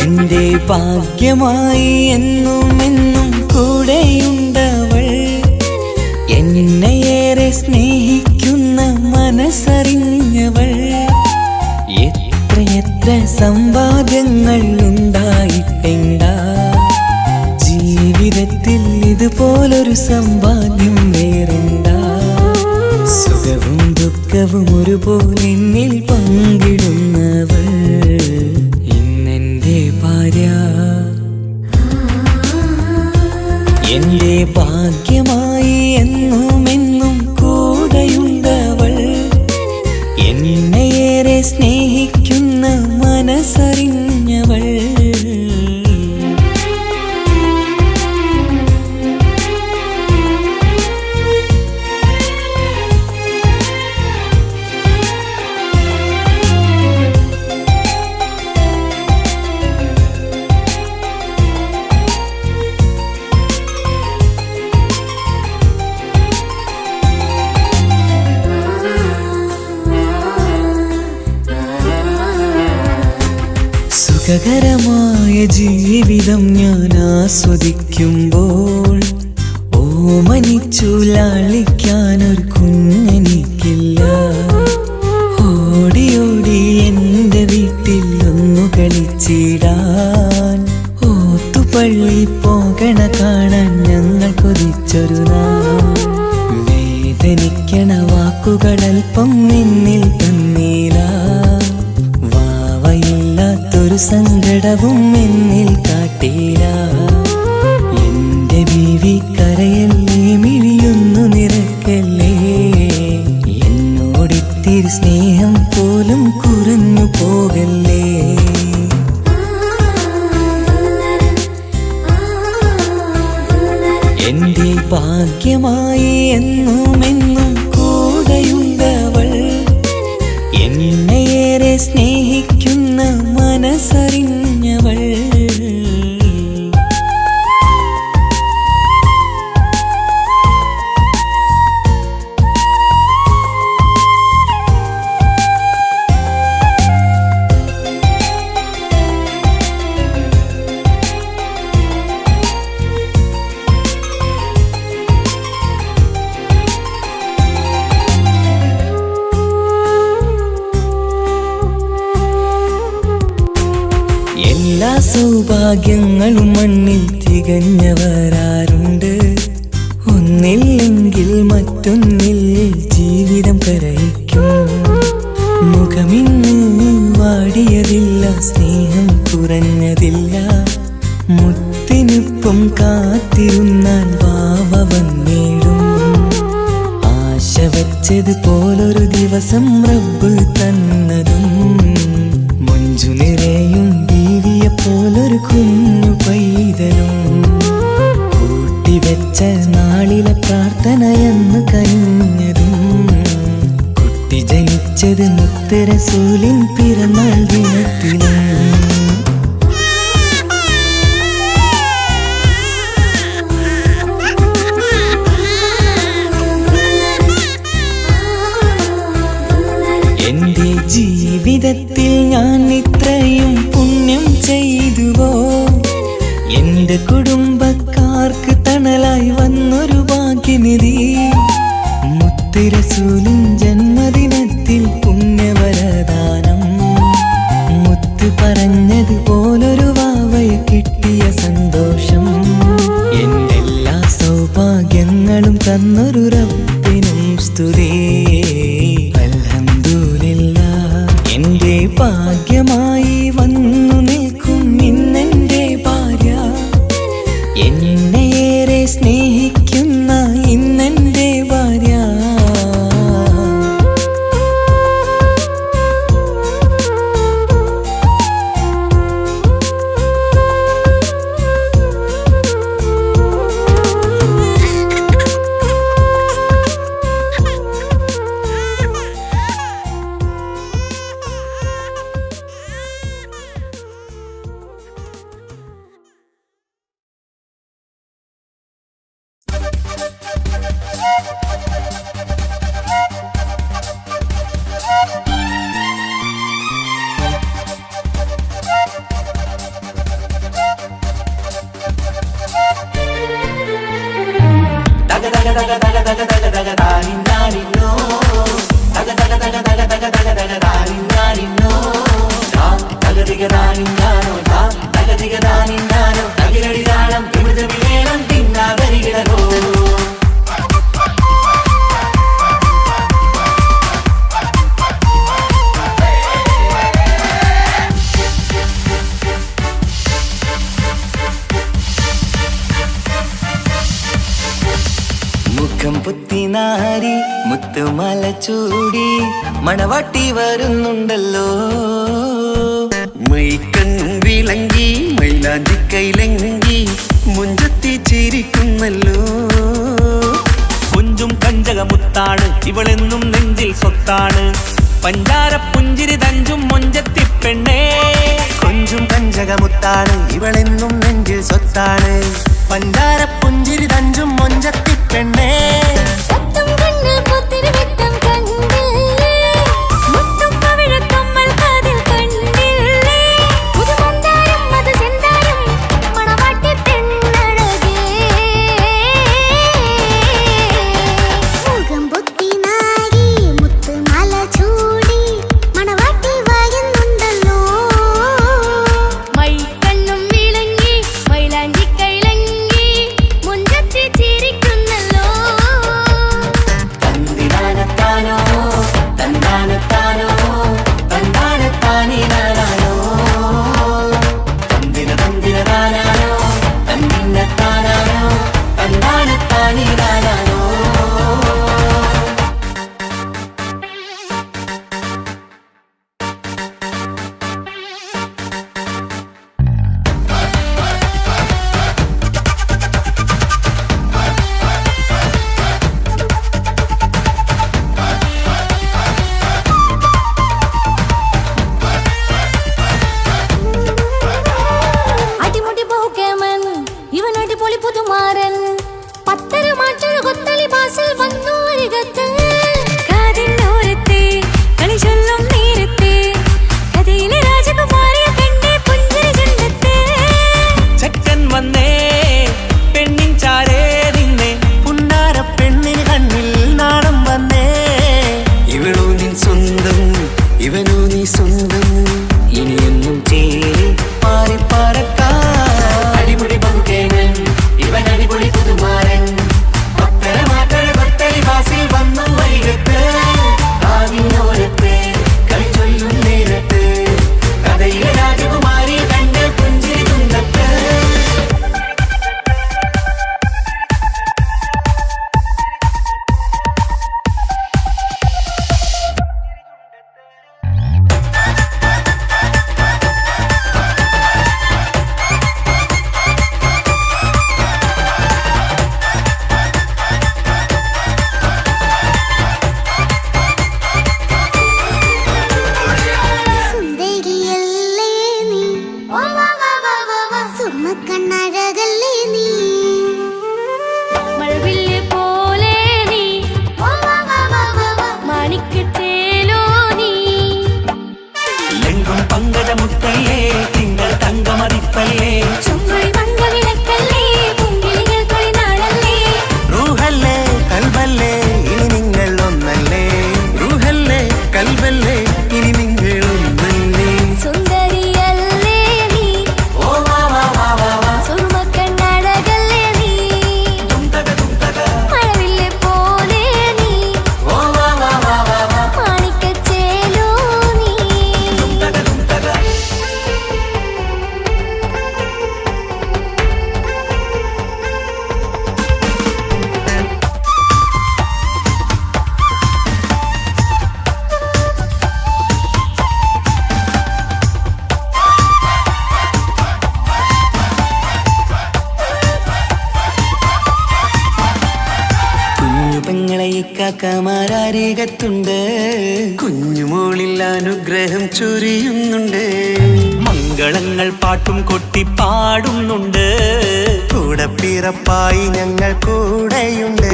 എന്റെ ഭാഗ്യമായി എന്നും എന്നും കൂടെയുണ്ടവൾ. എന്നെയേറെ സ്നേഹിക്കുന്ന മനസ്സറിഞ്ഞവൾ. എത്രയെത്ര സമ്പാദ്യങ്ങൾ ഉണ്ടായിട്ടെന്താ, ജീവിതത്തിൽ ഇതുപോലൊരു സമ്പാദ്യം വേറെന്താ. സുഖവും ദുഃഖവും ഒരുപോലെ എന്നിൽ പങ്കിടുന്നവൾ ഇന്നെന്റെ ഭാര്യ. എന്റെ ഭാഗ്യമായി എന്നും എന്നും കൂടെയുണ്ടവൾ. എന്നെയേറെ സ്നേഹിക്കുന്ന മനസ്സറിഞ്ഞവൾ. സുഖകരമായ ജീവിതം ഞാൻ ആസ്വദിക്കുമ്പോൾ ഓമനിച്ചു ലാളിക്കാനൊരു കുഞ്ഞെനിക്കില്ല. ഓടി ഓടി എൻ്റെ വീട്ടിൽ ഒന്നു കളിച്ചിടാൻ ഓത്തുപള്ളി പോകണ കാണാൻ ഞങ്ങൾ കൊതിച്ചൊരു നാൾ. വേദനിക്കണ വാക്കുകളൽപ്പം നിന്നിൽ തന്നീല. വാവയില്ലാത്തൊരു സങ്കടവും എന്നിൽ കാട്ടീല. എന്റെ ബീവി കരയല്ലേ, മിഴിയൊന്നു നിറക്കല്ലേ. എന്നോടിത്തിരി സ്നേഹം പോലും കുറഞ്ഞു പോകല്ലേ. എന്റെ ഭാഗ്യമായി എന്നും എന്നും കൂടെയുണ്ടവൾ. എന്നെയേറെ സ്നേഹിക്കുന്ന മനസ്സറിഞ്ഞവൾ. എല്ലാ സൗഭാഗ്യങ്ങളും മണ്ണിൽ തികഞ്ഞവരാരുണ്ട്. ഒന്നില്ലെങ്കിൽ മറ്റൊന്നിൽ ജീവിതം കരയിക്കും. മുഖമിന്ന് വാടിയതില്ല, സ്നേഹം കുറഞ്ഞതില്ല. മുത്തിനൊപ്പം കാത്തിരുന്നാൽ വാവ വന്നിടും. ആശ വച്ചതുപോലൊരു ദിവസം റബ്ബ് തന്നതും. മഞ്ജു നിറയും ബീവിയെ പോലൊരു കുഞ്ഞു പൈതലും. കൂട്ടിവെച്ച നാളിലെ പ്രാർത്ഥനയെന്ന് കഴിഞ്ഞതും. കുട്ടി ജനിച്ചത് മുത്ത് റസൂലിൻ പിറന്നാൾ ദിനത്തിലും. എന്റെ ജീവിതത്തിൽ ഞാൻ ഇത്രയും പുണ്യം ചെയ്തുവോ. എന്റെ കുടുംബക്കാർക്ക് തണലായി വന്നൊരു ഭാഗ്യനിധി. മുത്ത് റസൂലിൻ ജന്മദിനത്തിൽ പുണ്യവരദാനം. മുത്ത് പറഞ്ഞതുപോലൊരു വാവയെ കിട്ടിയ സന്തോഷം. എന്റെ എല്ലാ സൗഭാഗ്യങ്ങളും തന്നൊരു റബ്ബിനും സ്തുതി. എന്റെ ഭാഗ്യമായി വന്നു നിൽക്കും ഇന്നെന്റെ ഭാര്യ. എന്നെയേറെ സ്നേഹിക്കുന്ന ഇന്നെന്റെ ഭാര്യ. മുഖം പുത്തിനാരി മുത്തുമല ചൂടി മണവാട്ടി വരുന്നുണ്ടല്ലോ. മൈക്കണ്ണും വിളങ്ങി മൈലാഞ്ചി കൈലങ്കി മുഞ്ചത്തി ചിരിക്കുന്നല്ലോ. കൊഞ്ചും കഞ്ചകമുത്താണ് ഇവളെന്നും നെഞ്ചിൽ സ്വത്താണ്. പഞ്ചാര പുഞ്ചിരി തഞ്ചും മൊഞ്ചത്തി പെണ്ണേ. കൊഞ്ചും കഞ്ചകമുത്താണ് ഇവളെന്നും നെഞ്ചിൽ സ്വത്താണ്. പഞ്ചാര പുഞ്ചിരി തഞ്ചും മൊഞ്ചത്തി പെണ്ണേ. കാക്കമാരരികത്തുണ്ട്. കുഞ്ഞുമോളിൽ അനുഗ്രഹം ചൊരിയുന്നുണ്ട്. മംഗളങ്ങൾ പാട്ടും കൊട്ടി പാടുന്നുണ്ട്. കൂടെ പിറപ്പായി ഞങ്ങൾ കൂടെയുണ്ട്.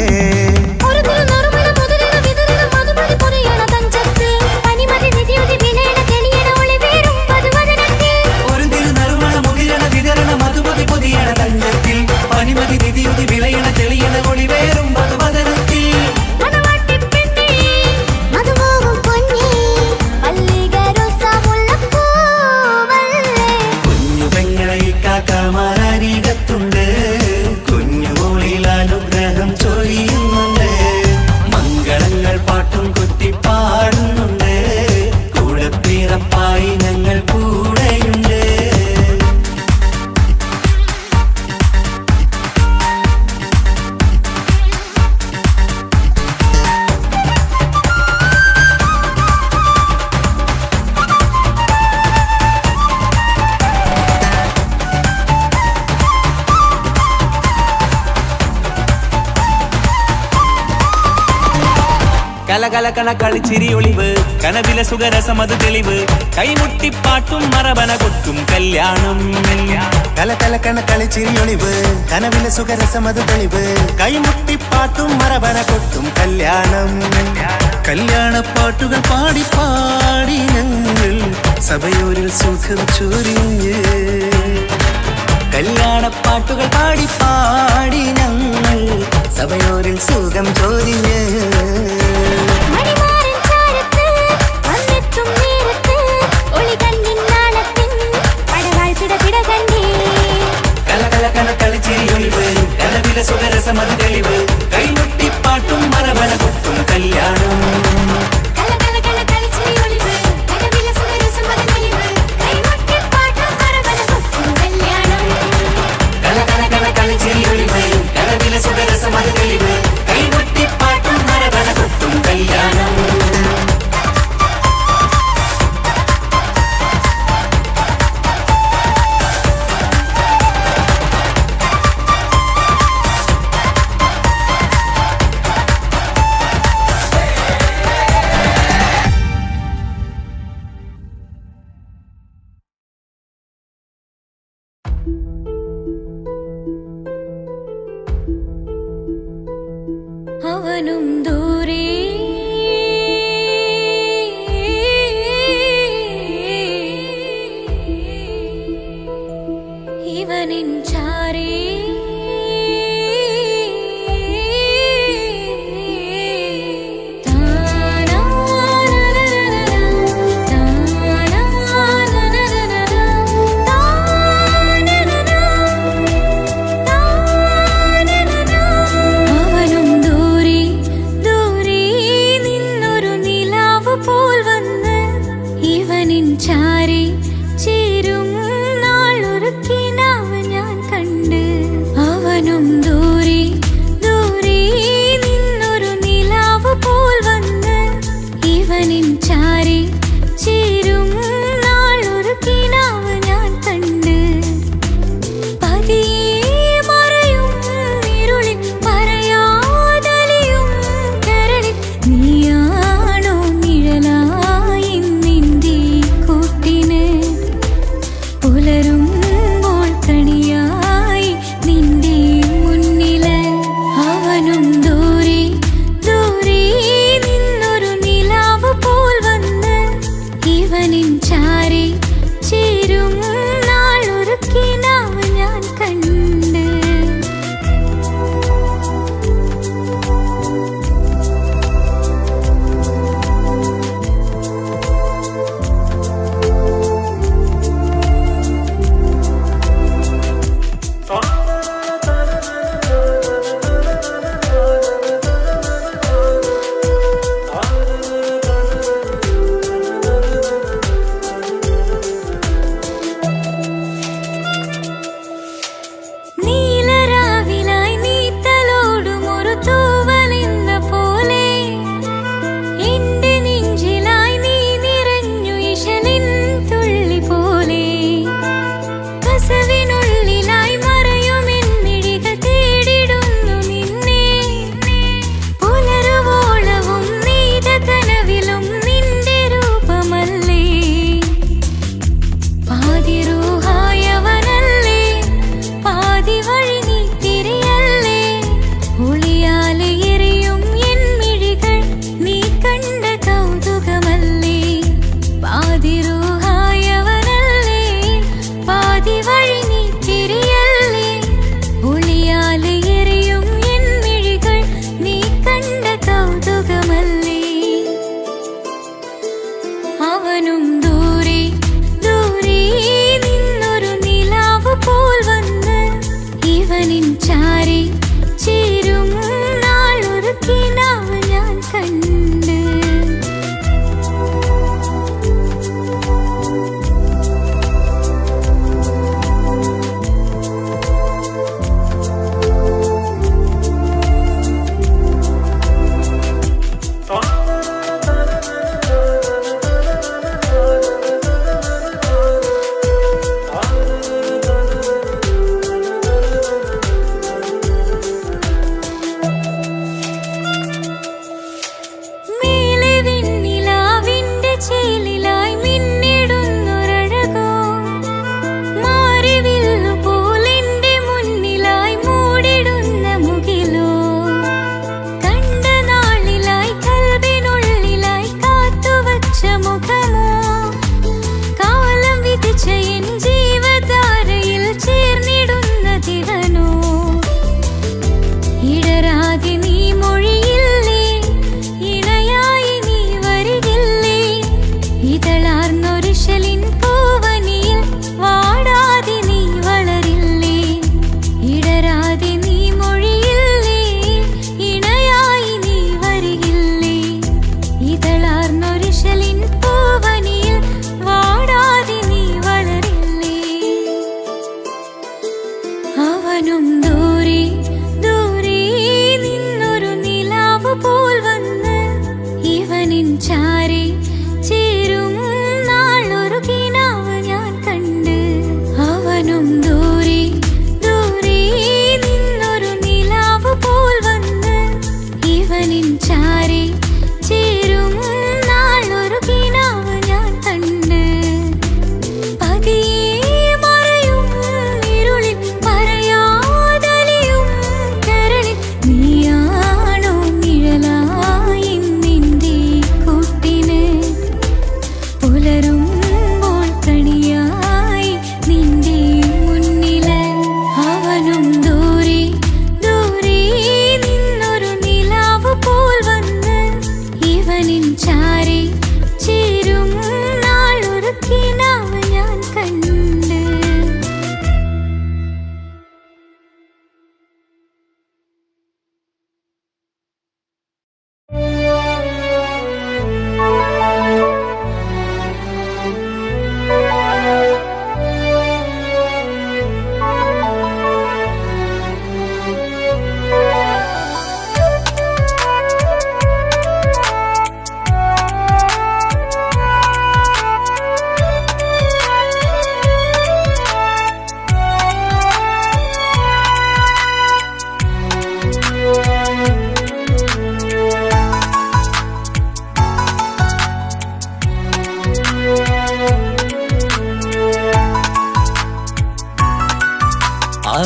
പനിമതി നിധിയുതി വിളയണ തെളിയണ ഒളിവേറും മധുവദനത്തിൽ കലകലകണ കളിച്ചിരി ഒളിവ് കനവിലെ സുഖരസമത് തെളിവ് കൈമുട്ടിപ്പാട്ടും മറവന കൊട്ടും കല്യാണം കലകലക്കണ കളിച്ചിരിയൊളിവ് കനവിലെ സുഖരസമത് തെളിവ് കൈമുട്ടിപ്പാട്ടും മറവന കൊട്ടും കല്യാണം കല്യാണപ്പാട്ടുകൾ പാടി പാടി ഞങ്ങൾ സഭയോരിൽ സുഖം ചൊരിഞ്ഞ് കല്യാണപ്പാട്ടുകൾ പാടി പാടി ഞങ്ങൾ സഭയോരിൽ സുഖം ചോരിഞ്ഞ് മണിമാരൻ ചാരത്ത് വന്നെത്തും നേരത്ത് ഒളികണ്ണിൻ നാളത്തിൻ പടവാൾ പിടപിട കണ്ടേ കലകലകണ കളിച്ചിരിയൊളിവ് കനവിലെ സുഖരസമത് തെളിവ് കൈമുട്ടിപ്പാട്ടും മറവന കൊട്ടും കല്യാണം കലകലകണ കളിച്ചിരി ഒളിവ് കനവിലെ സുഖരസമത് തെളിവ് കൈമുട്ടിപ്പാട്ടും മറവന കൊട്ടും കല്യാണം കലകലകണ കളിച്ചിരിയൊളിവ് കനവിലെ സുഖരസമത് തെളിവ് കൈമുട്ടിപ്പാട്ടും മറവന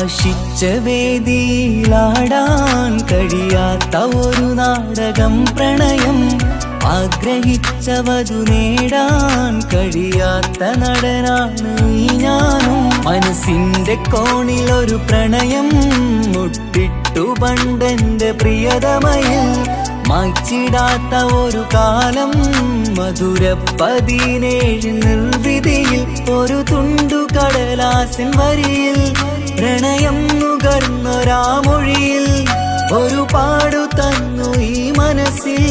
ആശിച്ച വേദിയിലാടാൻ കഴിയാത്ത ഒരു നാടകം പ്രണയം, ആഗ്രഹിച്ചവതു നേടാൻ കഴിയാത്ത നടനാണ് ഈ ഞാനും. മനസ്സിന്റെ കോണിൽ ഒരു പ്രണയം മുട്ടിട്ടു പണ്ടെന്റെ പ്രിയതമയിൽ, മായ്ച്ചിടാത്ത ഒരു കാലം മധുര 17 നിർവൃതിയിൽ, ഒരു തുണ്ടു കടലാസിൻ വരിയിൽ പ്രണയം നുകർന്നൊരാമൊഴിയിൽ ഒരു പാടു തന്നു ഈ മനസ്സിൽ,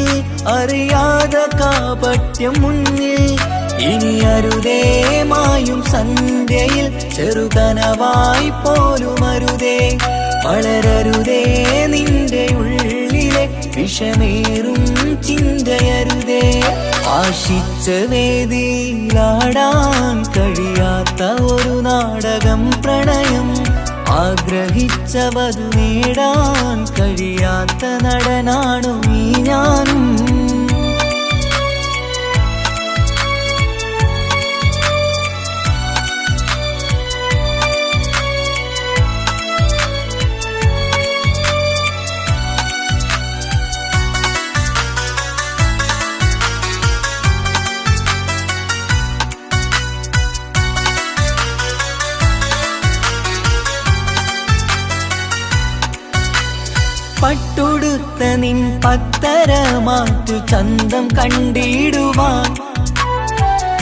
അറിയാതെ കാപട്യം മുന്നിൽ. ഇനി അരുതേ മായും സന്ധ്യയിൽ ചെറുകനവായി പോലും അരുതേ, വളരരുതേ നിന്റെ ഉള്ളിലെ വിഷമേറും ചിന്തയരുതേ. ആശിച്ച വേദിയിലാടാൻ കഴിയാത്ത ഒരു നാടകം പ്രണയം, ആഗ്രഹിച്ചവതു നേടാൻ കഴിയാത്ത നടനാണു ഈ ഞാനും. പട്ടുടുത്ത നിൻ പത്തരമാറ്റു ചന്തം കണ്ടിടുവാൻ,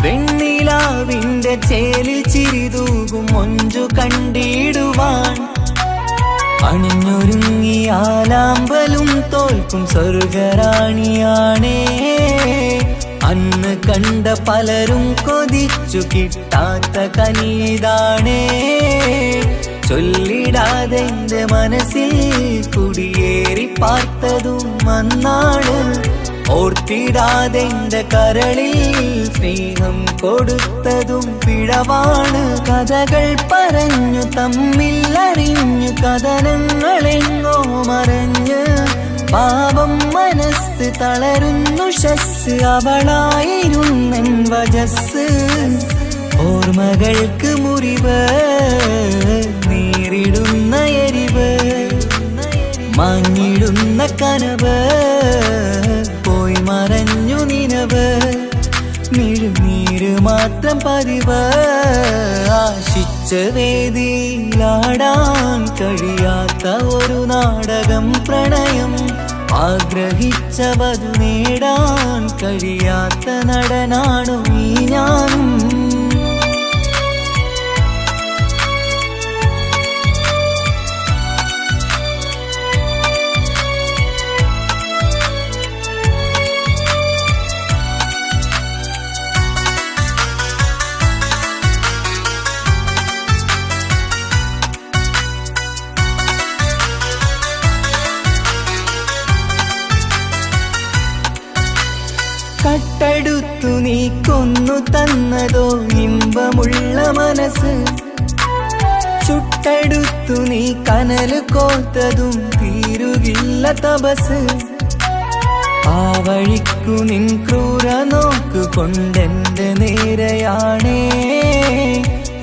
വെണ്ണിലാവിന്റെ ചേലിൽ ചിരിതൂകും മൊഞ്ചു കണ്ടിടുവാൻ, അണിഞ്ഞൊരുങ്ങിയാലാമ്പലും തോൽക്കും സ്വർഗറാണിയാണേ. അന്ന് കണ്ട പലരും കൊതിച്ചു കിട്ടാത്ത കനിതാണേ, ചൊല്ലിടാതെ എന്റെ മനസ്സിൽ കുടിയേറി പാർത്തതും അന്നാണ്, ഓർത്തിടാതെ എന്റെ കരളിൽ സ്നേഹം കൊടുത്തതും പിഴവാണ്. കഥകൾ പറഞ്ഞു തമ്മിൽ അറിഞ്ഞു കഥനങ്ങളെങ്ങോ മറഞ്ഞ്, പാപം മനസ്സ് തളരുന്നു ഷസ്, അവളായിരുന്നെൻ വജസ്. ഓർമ്മകൾക്ക് മുറിവ് നേരിടുന്ന എരിവ്, മാഞ്ഞിടുന്ന കനവ് പോയി മറഞ്ഞു നിനവ്, മിഴുനീര് മാത്രം പതിവ്. ആശിച്ച വേദിയിലാടാൻ കഴിയാത്ത ഒരു നാടകം പ്രണയം, ആഗ്രഹിച്ചവതു നേടാൻ കഴിയാത്ത നടനാണു ഈ ഞാനും. കട്ടെടുത്തു നീ കൊന്നു തന്നതോ ഇമ്പമുള്ള മനസ്സ്, ചുട്ടെടുത്തു നീ കനല് കോത്തതും തീരുകില്ല തപസ്. ആ വഴിക്കു നിൻ ക്രൂര നോക്കു കൊണ്ടെന്റെ നേരെയാണേ,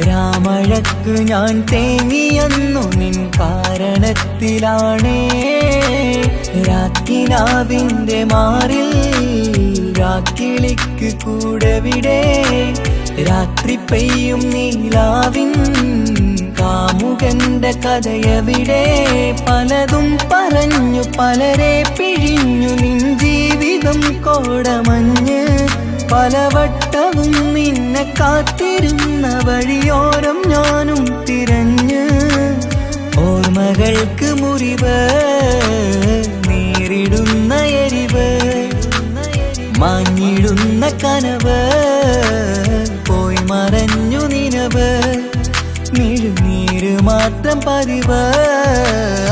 രാമഴക്ക് ഞാൻ തേങ്ങിയെന്നു നിൻ കാരണത്തിലാണേ. രാക്കിനാവിന്റെ മാറിൽ രാക്കിളിക്ക് കൂടെവിടെ, രാത്രി പെയ്യും നീലാവിൻ കാമുകന്റെ കഥയവിടെ. പലതും പറഞ്ഞു പലരെ പിഴിഞ്ഞു നിൻ ജീവിതം കോടമഞ്ഞ്, പലവട്ടവും നിന്നെ കാത്തിരുന്ന വഴിയോരം ഞാനും തിരഞ്ഞ്. ഓർമ്മകൾക്ക് മുറിവ് നേരിടുന്ന എരിവ്, മാഞ്ഞിടുന്ന കനവ് പോയി മറഞ്ഞു നിനവ്, മിഴുനീര് മാത്രം പതിവ്.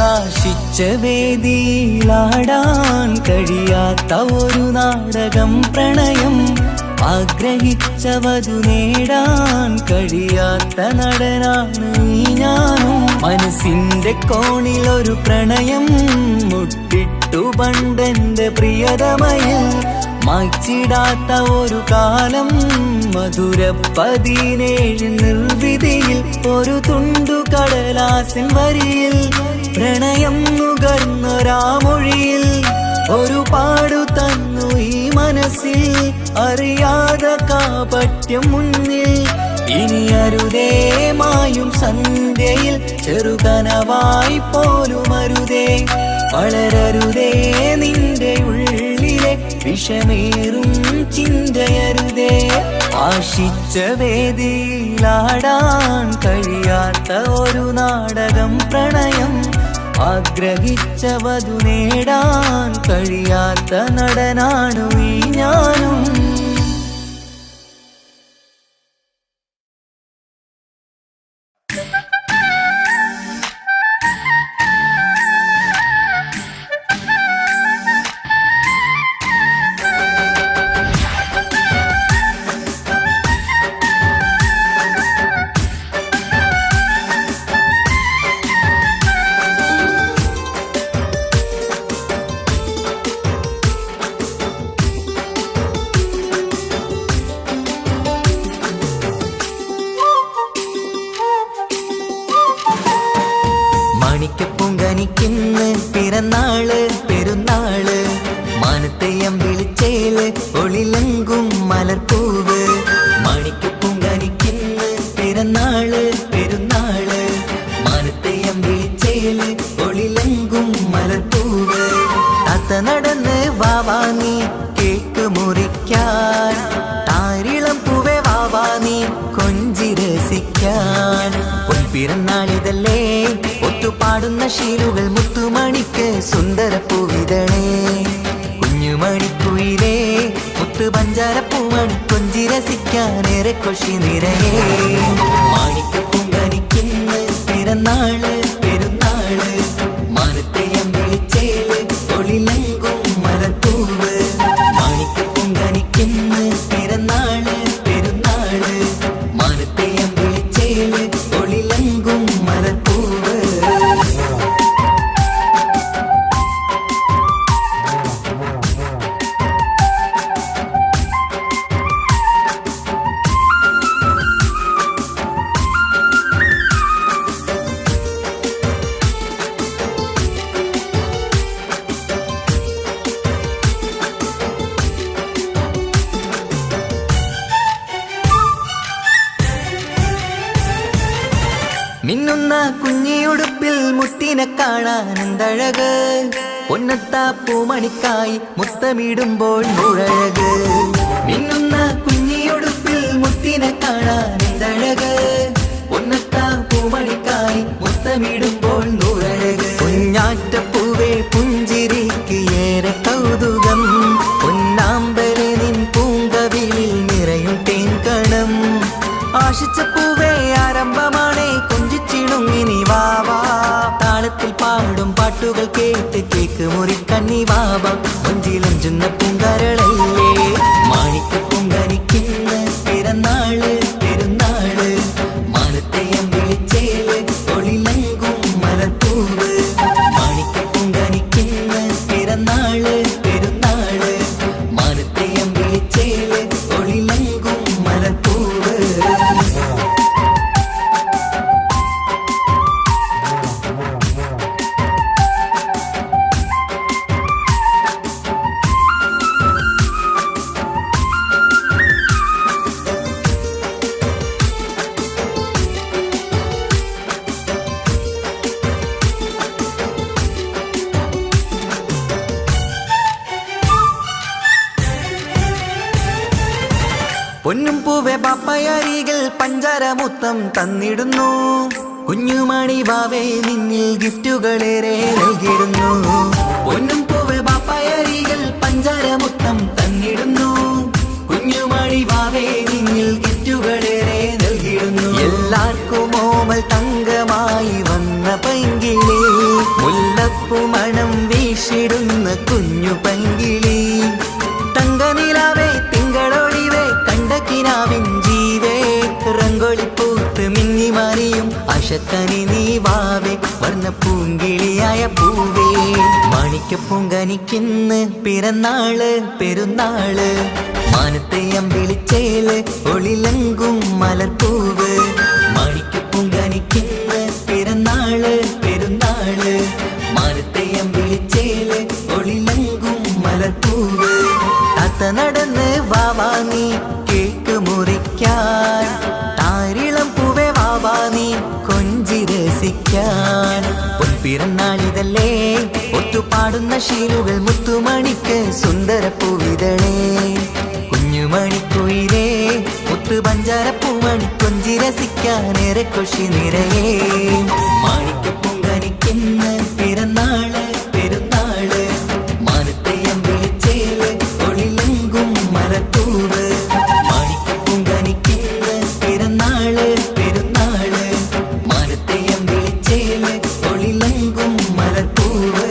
ആശിച്ച വേദിയിലാടാൻ കഴിയാത്ത ഒരു നാടകം പ്രണയം, ആഗ്രഹിച്ചവതു നേടാൻ കഴിയാത്ത നടനാണ് ഈ ഞാനും. മനസ്സിന്റെ കോണിൽ ഒരു പ്രണയം മുട്ടിട്ടു പണ്ടെന്റെ പ്രിയതമയിൽ, മായ്ച്ചിടാത്ത ഒരു കാലം മധുര 17 നിർവിധിയിൽ ഒരു തുണ്ടു കടലാസിൻ വരിയിൽ പ്രണയം നുകർന്നൊരാമൊഴിയിൽ ഒരു പാടു തന്നു ഈ മനസ്സിൽ അറിയാതെ കാപട്യം മുന്നിൽ ഇനി അരുതേ മായും സന്ധ്യയിൽ ചെറുകനവായി പോലും അരുതേ വളരരുതേ നിന്റെ ഉള്ളിലെ വിഷമേറും ചിന്തയരുതേ ആശിച്ച വേദിയിലാടാൻ കഴിയാത്ത ഒരു നാടകം പ്രണയം ആഗ്രഹിച്ച വധു നേടാൻ കഴിയാത്ത നടനാണു ഈ ഞാനും മാണിക്കപ്പൂങ്കനിക്കിന്ന് പിറന്നാള് പെരുന്നാള് മാനത്തെയം വിളിച്ചേല് ഒളിലങ്കും മലർപ്പൂവ് മാണിക്കപ്പൂങ്കനിക്കിന്ന് പിറന്നാള് പെരുന്നാള് മാനത്തെയം വിളിച്ചേല് ഒളിലങ്കും മലർപ്പൂവ് താത്ത നടന്ന് വാവാനി കേക്ക് മുറിക്കാൻ താരിളം പൂവേ വാവാനി കൊഞ്ചി രസിക്കാൻ പിറന്നാളിതല്ലേ ഒത്തുപാടുന്ന ശീലുകൾ മുത്തുമണിക്ക് സുന്ദരപ്പൂവിതളേ കുഞ്ഞുമണിക്കുയിലേ മുത്തു പഞ്ചാരപ്പൂമണി കൊഞ്ചി രസിക്കാനേറെ കൊഷി നിറയേ മാണിക്കപ്പൂങ്കനിക്കിന്ന് പിറന്നാള് പെരുന്നാള് മാനത്തെയം വിളിച്ചേല് ഒളിലങ്കും മലർപ്പൂവ് മാണിക്കപ്പൂങ്കനിക്കിന്ന് പിറന്നാള് പെരുന്നാള് മാനത്തെയം വിളിച്ചേല് ഒളിലങ്കും മലർപ്പൂവ് മിന്നുന്ന കുഞ്ഞിയുടുപ്പിൽ മുത്തിനെ കാണാൻ എന്തഴക് പൊന്നത്താ പൂമണിക്കായി മുത്തമിടുമ്പോൾ മുഴഴക് മിന്നുന്ന കുഞ്ഞിയുടുപ്പിൽ മുത്തിനെ കാണാൻ എന്തഴക് പൊന്നത്താ പൂമണിക്കായി മുത്തമിടുമ്പോൾ മുഴഴക് കുഞ്ഞാറ്റപ്പൂവേ പുഞ്ചിരിക്ക് ഏറെ കൗതുകം പൊന്നാമ്പരെ നിൻ പൂങ്കവിളിൽ നിറയും തേൻകണം ആശിച്ച പൂവേ ആരംഭമാണേ കൊഞ്ചിച്ചിടുങ്ങിനി വാവാ താളത്തിൽ പാടും പാട്ടുകൾ കേട്ട് കേക്ക് മുറിക്കണ്ണി വാവാ കൊഞ്ചിലഞ്ചുന്ന പൂങ്കരളല്ലേ മാണിക്കപ്പൂങ്കനിക്കിന്ന് പിറന്നാള് പെരുന്നാള് മാനത്തെയം വിളിച്ചേല് ഒളിലങ്കും മലർപ്പൂവ് മാണിക്കപ്പൂങ്കനിക്കിന്ന് പിറന്നാള് പെരുന്നാള് മാനത്തെയം വിളിച്ചേല് ഒളിലങ്കും മലർപ്പൂവ് പൊന്നും പൂവെ പാപ്പയരികൾ പഞ്ചാരമുത്തം തന്നിടുന്നു കുഞ്ഞുമണി വാവേ നിന്നിൽ ഗിഫ്റ്റുകളേറെ നൽകിടുന്നു പൊന്നും പൂവെ പാപ്പയരികൾ പഞ്ചാരമുത്തം തന്നിടുന്നു കുഞ്ഞുമണി വാവേ നിന്നിൽ ഗിഫ്റ്റുകളേറെ നൽകിടുന്നു എല്ലാവർക്കും ഓമൽ തങ്കമായി വന്ന പൈങ്കിളി മുല്ലപ്പൂ മണം വീശിടുന്ന കുഞ്ഞു പൈങ്കിളി തങ്കനിലാവേ തിങ്കളൊളിവേ കണ്ടക്കിനാവിൻ ജീവേ റംഗോളിപ്പൂത്ത് മിന്നി മാറിയും ആശത്തനി നീ വാവേ വർണ്ണ പൂങ്കിളിയായ പൂവേ മാണിക്ക മാണിക്യപ്പൂങ്കനിക്കിന്ന് പിറന്നാള് പെരുന്നാള് മാനത്തെ അമ്പിളിച്ചേല് ഒളിലങ്കും മലർപ്പൂവ് മാണിക്യപ്പൂങ്കനിക്കിന്ന് പിറന്നാള് പെരുന്നാള് മാനത്തെ അമ്പിളിച്ചേല് ഒളിലങ്കും മലർപ്പൂവ് താത്ത നടന്ന് വാവാ നീ കേക്ക് മുറിക്കാൻ താരിളം പൂവേ വാവാ നീ കൊഞ്ചി രസിക്കാൻ പൊൻപിറന്നാളിതല്ലേ ഒത്തുപാടുന്ന ശീലുകൾ മുത്തുമണിക്ക് സുന്ദരപ്പൂവിതളേ കുഞ്ഞുമണിക്കുയിലേ മുത്തു പഞ്ചാരപ്പൂമണി കൊഞ്ചി രസിക്കാനേറെ കൊഷി നിറയേ മാണിക്യപ്പൂങ്കനിക്കിന്ന് പിറന്നാള് പെരുന്നാള് മാനത്തെ അമ്പിളിച്ചേല് ഒളിലങ്കും മലർപ്പൂവ് മാണിക്യപ്പൂങ്കനിക്കിന്ന് പിറന്നാള് പെരുന്നാള് മാനത്തെ അമ്പിളിച്ചേല് ഒളിലങ്കും മലർപ്പൂവ്.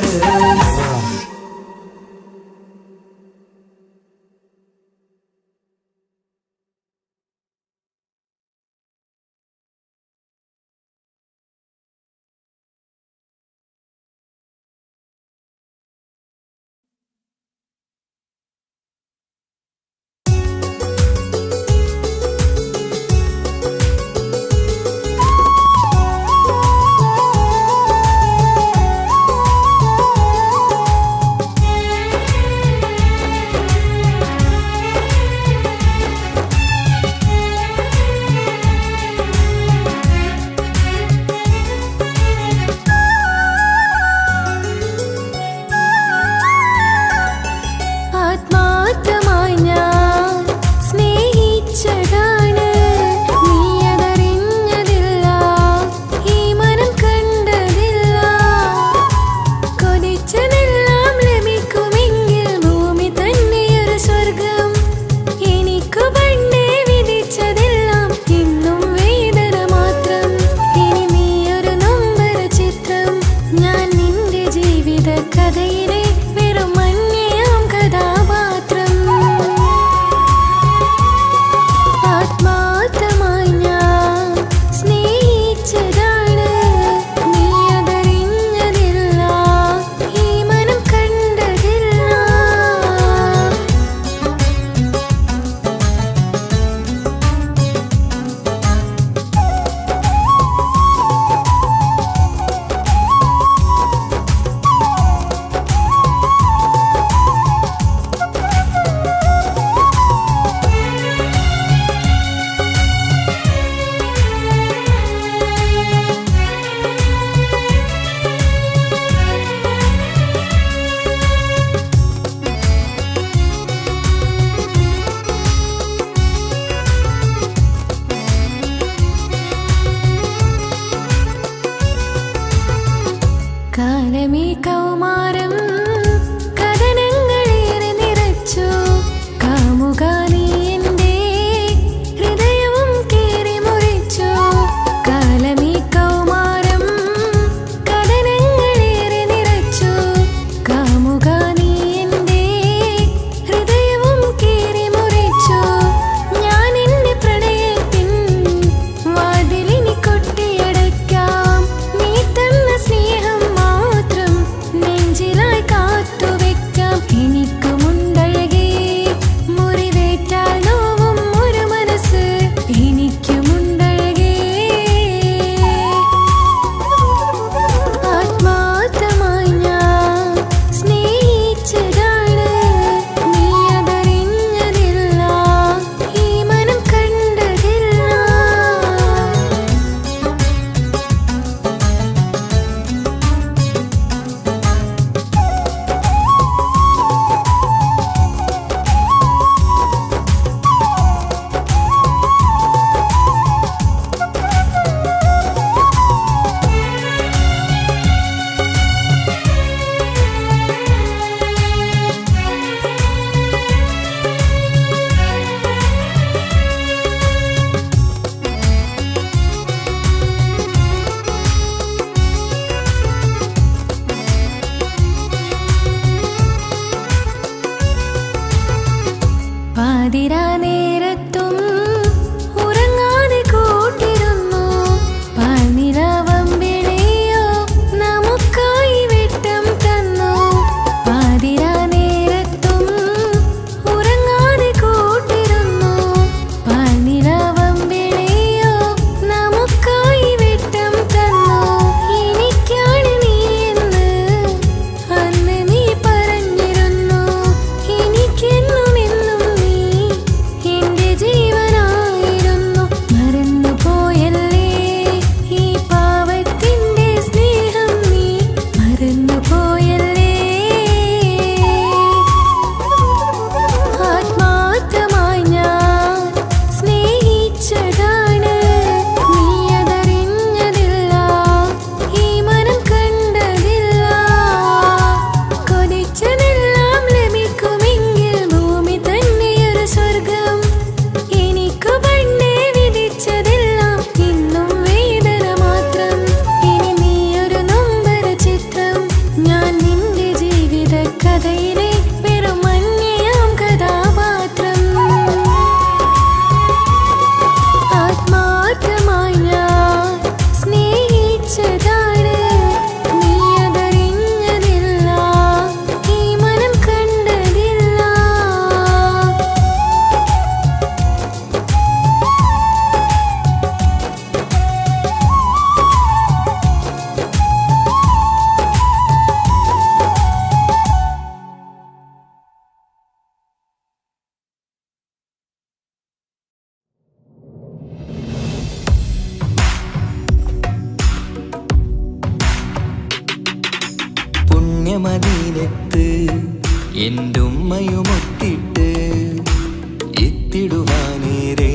എത്തിടുവാനേരേ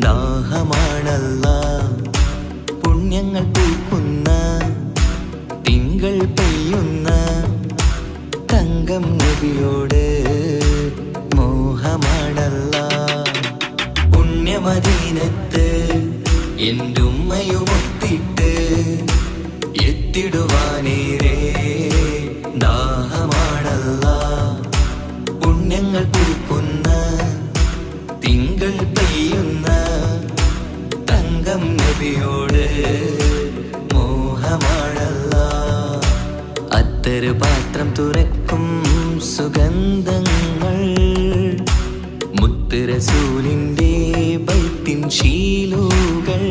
ദാഹമാണല്ല. പുണ്യങ്ങൾ പൂക്കുന്ന തിങ്കൾ പെയ്യുന്ന തങ്കം നബിയോട് മോഹമാണല്ല. പുണ്യമദീനത്ത് എൻ്റെ ഉമ്മയുമൊത്തിട്ട് എത്തിടുവാനേരേ ദാഹമാണല്ല. പുണ്യങ്ങൾ പൂക്കുന്ന തിങ്കൾ പെയ്യുന്ന തങ്കം നബിയോട് മോഹമാണല്ല. അത്തറ് പാത്രം തുറക്കും സുഗന്ധങ്ങൾ മുത്ത് റസൂലിൻ്റെ ബൈത്തിൻ ശീലുകൾ.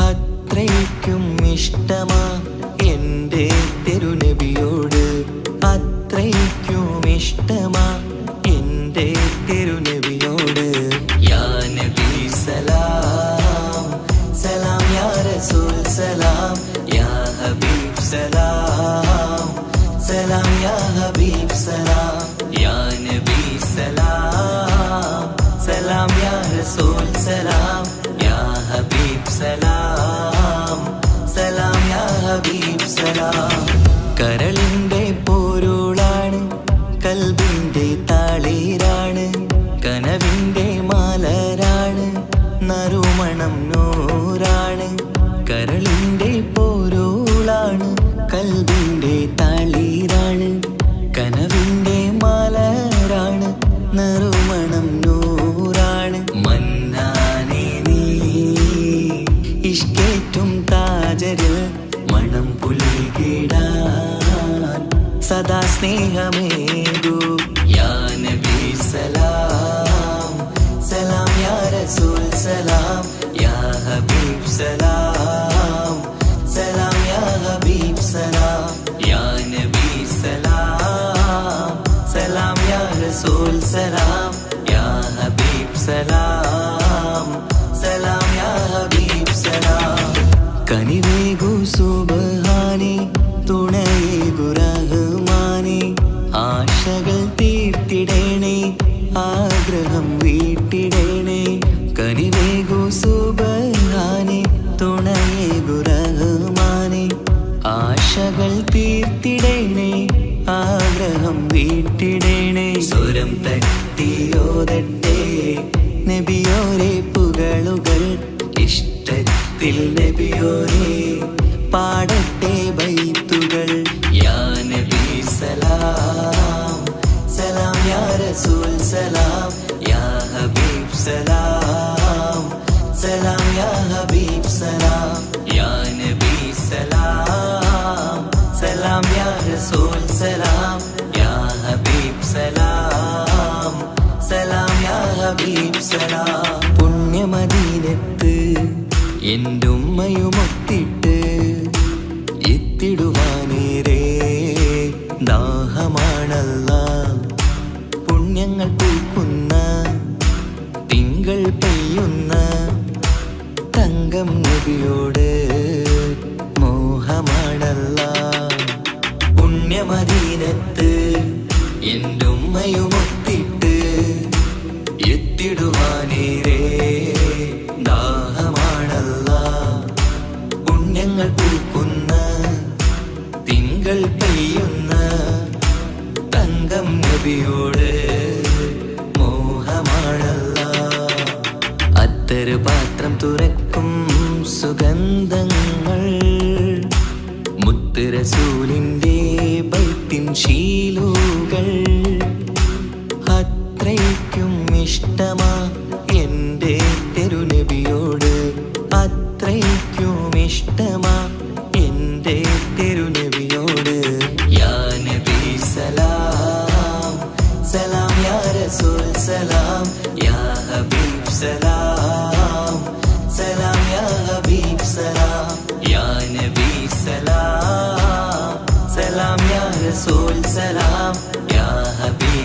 അത്രയ്ക്കും ഇഷ്ടമാ എൻ്റെ തിരുനബിയോട്, അത്രയ്ക്കും ഇഷ്ടമാ എൻ്റെ തിരുനബിയോട്. യാ നബി സലാം സലാം, യാ റസൂൽ സലാം, യാ ഹബീബ് സലാം സലാം, യാ ഹബീബ് സലാം, യാ നബി സലാം സലാം, യാ റസൂൽ സലാം, യാ ഹബീബ് സലാം സലാം, യാ ഹബീബ് സലാം. കരളിൻ്റെ പോരുളാണ്, കൽബിൻ്റെ താളീരാണ്, കനവിൻ്റെ മാലരാണ്, നറുമണം നൂറാണ്. കരളിൻ്റെ പോരുളാണ്, കൽബിൻ്റെ താളീരാണ്, കനവിൻ്റെ മാലരാണ്, നറുമണം നൂറാണ്. മന്നാനേ നീ ഇഷ്കേറ്റും താജരിൽ മണം പുൽകിടാൻ സദാ സ്നേഹമേകൂ. യാ നബി സലാം സലാം, യാ റസൂൽ സലാം, യാ ഹബീബ് സലാം സലാം, യാ ഹബീബ് സലാം, യാ നബി സലാം സലാം, യാ റസൂൽ സലാം, യാ ഹബീബ് സലാം സലാം, യാ ഹബീബ് സലാം. കനിവേകു സുബ്ഹാനേ, തുണയേകു റഹ്മാനേ, ആശകൾ തീർത്തിടേണേ, ആഗ്രഹം വീട്ടിടേണേ. കനിവേകു സുബ്ഹാനേ, തുണയേകു റഹ്മാനേ, ആശകൾ തീർത്തിടേണേ, ആഗ്രഹം വീട്ടിടേണേ. സ്വരം തട്ടിയോതട്ടെ നബിയോരെ പുകളുകൾ, ഇഷ്ടത്തിൽ നബിയോരെ പാടട്ടെ ബൈത്തുകൾ. യാ നബി സലാം സലാം, യാ റസൂൽ സലാം, യാ ഹബീബ് സലാം സലാം, യാ ഹബീബ് സലാം, യാ നബി സലാം സലാം, യാ റസൂൽ സലാം, യാ ഹബീബ് സലാം സലാം, യാ ഹബീബ് സലാം. പുണ്യമദീനത്ത് എൻ്റെ ഉമ്മയുമൊത്തിട്ട് എത്തിടുവാനേരേ ദാഹമാണല്ല. പുണ്യങ്ങൾ പൂക്കുന്ന തിങ്കൾ പെയ്യുന്ന തങ്കം നബിയോട് മോഹമാണല്ല. പുണ്യമദീനത്ത് എൻ്റെ ഉമ്മയുമൊത്തിട്ട് എത്തിടുവാനേരേ ദാഹമാണല്ല. പുണ്യങ്ങൾ പൂക്കുന്ന തിങ്കൾ പെയ്യുന്ന തങ്കം നബിയോട് മോഹമാണല്ല. അത്തറ് പാത്രം തുറക്കും സുഗന്ധങ്ങൾ മുത്ത് റസൂലിൻ്റെ ബൈത്തിൻ ശീലുകൾ. അത്രയ്ക്കും ഇഷ്ടമാ എൻ്റെ തിരുനബിയോട്, അത്രയ്ക്കും ഇഷ്ടമാ എൻ്റെ തിരുനബിയോട്. യാ നബി സലാം സലാം, യാ റസൂൽ സലാം, യാ ഹബീബ് സലാം സലാം, യാ ഹബീബ് സലാം, യാ നബി സലാം സലാം, യാ റസൂൽ സലാം, യാ ഹബീബ്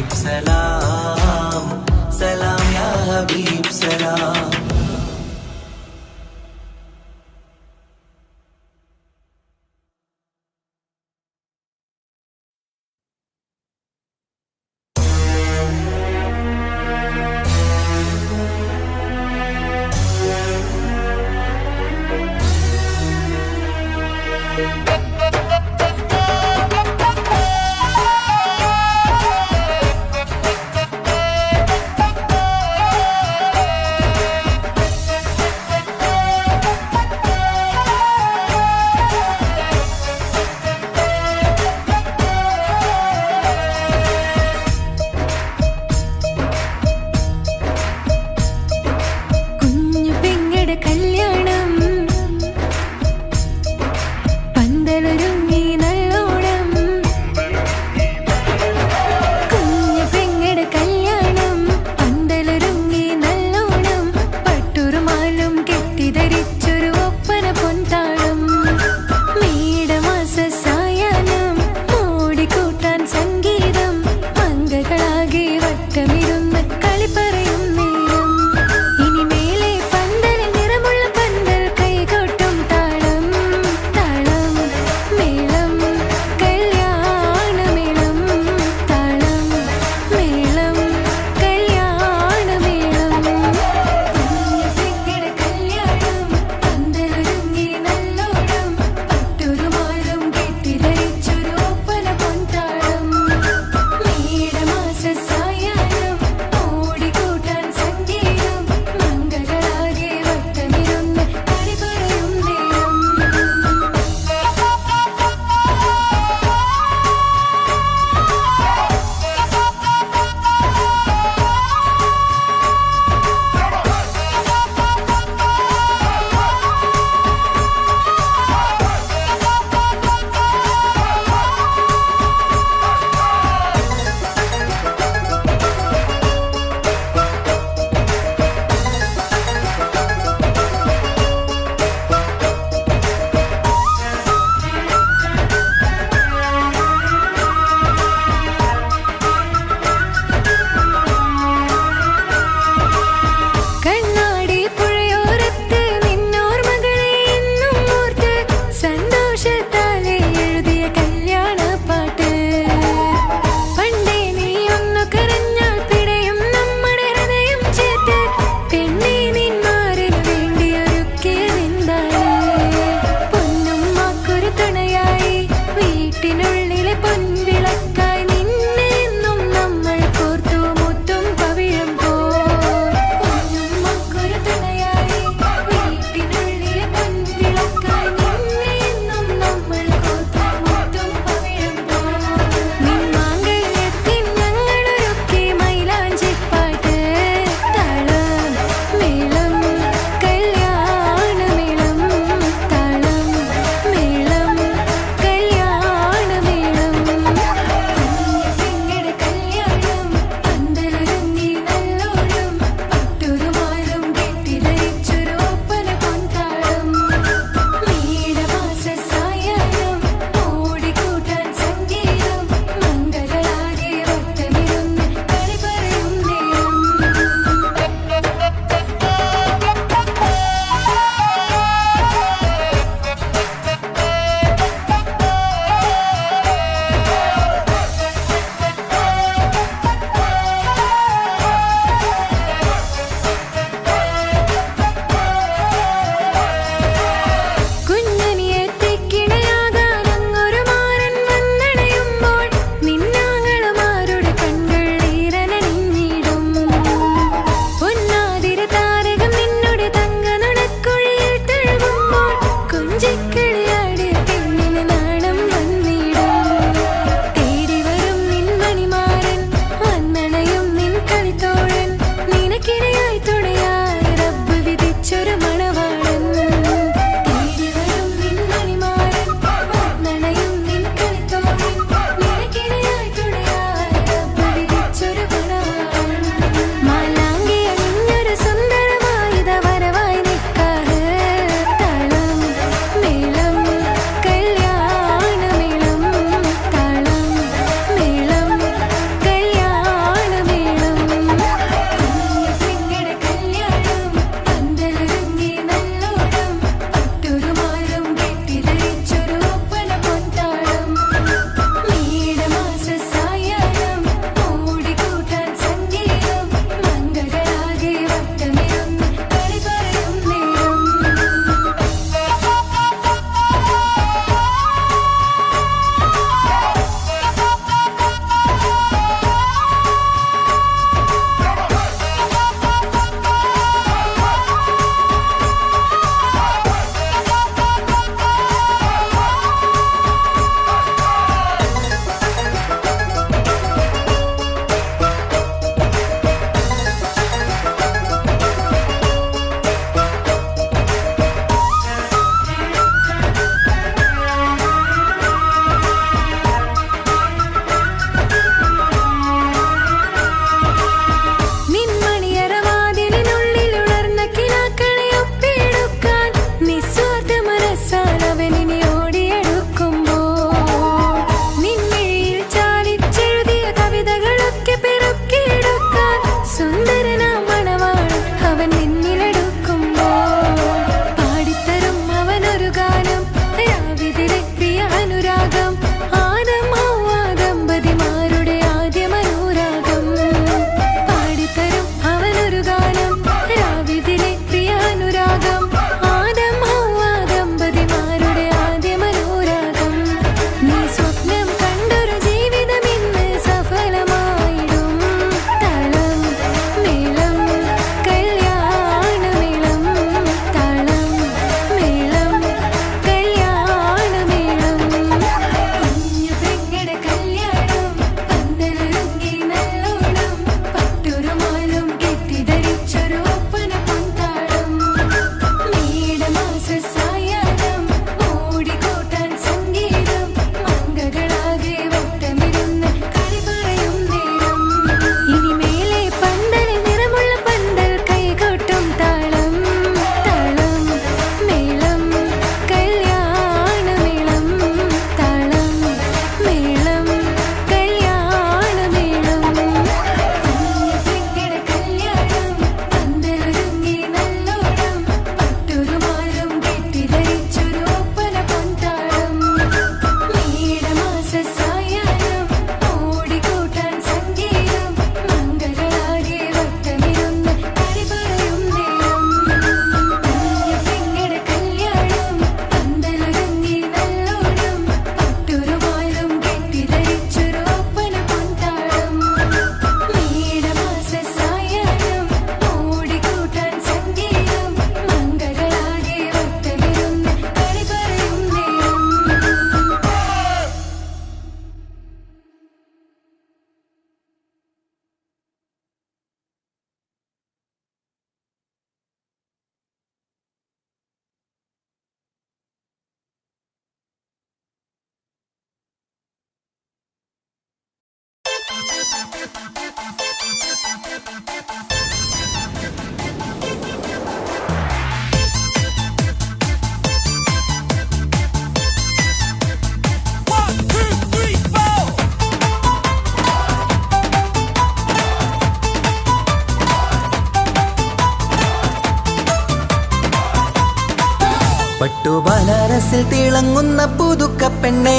പട്ടുബനാരസിൽ തിളങ്ങുന്ന പുതുക്ക പെണ്ണെ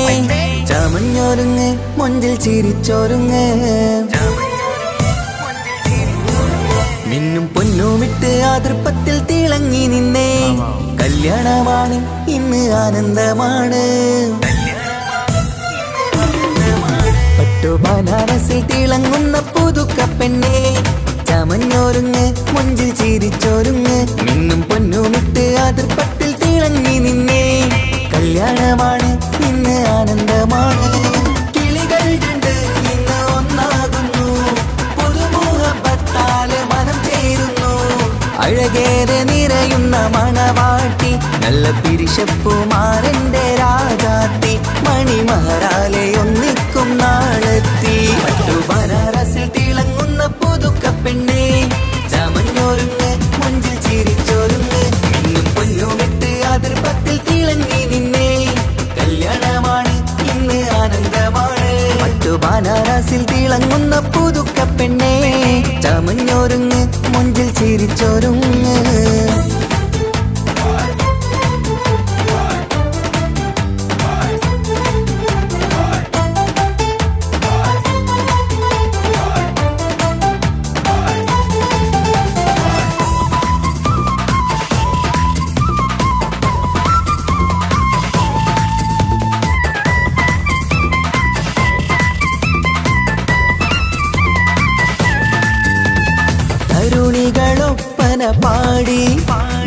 ചമഞ്ഞൊരുങ്ങ് മൊഞ്ചിൽ ചിരിച്ചൊരുങ്ങ് മിന്നും പൊന്നുമിട്ട് ആതൃപ്പത്തിൽ തിളങ്ങി നിന്നേ കല്യാണമാണ് ഇന്ന് ആനന്ദമാണ് പട്ടുബനാരസിൽ തിളങ്ങുന്ന പുതുക്ക പെണ്ണെ ചമഞ്ഞൊരുങ്ങ് മൊഞ്ചിൽ ചിരിച്ചൊരുങ്ങ് മിന്നും പൊന്നുമിട്ട് ആതൃപ്പത്തിൽ തിളങ്ങി നിന്നേ കല്യാണമാണ് ഇന്ന് ആനന്ദമാണ് കിളികൾ കണ്ട് ഇന്ന് ഒന്നാകുന്നു പുതുമുഖത്താല് മനം ചേരുന്നു അഴകേറെ നിറയുന്ന മണവാട്ടി നല്ല പിരിശപ്പുമാരന്റെ രാജാത്തി മണിമഹറാലെ ഒന്നിക്കും നാളെത്തി പട്ടുബനാരസിൽ തിളങ്ങുന്ന പുതുക്ക പെണ്ണെ ചമഞ്ഞൊരുങ്ങ് മുഞ്ചിൽ ചിരിച്ചൊരുങ്ങ് മിന്നും പൊന്നുമിട്ട് അതിർപ്പത്തിൽ തിളങ്ങി നിന്നേ കല്യാണമാണ് ഇന്ന് ആനന്ദമാണ് പട്ടുബനാരസിൽ തിളങ്ങുന്ന പുതുക്ക പെണ്ണെ ചമഞ്ഞൊരുങ്ങ് മുഞ്ചിൽ ചിരിച്ചൊരുങ്ങ് തരുണികളൊപ്പന പാടി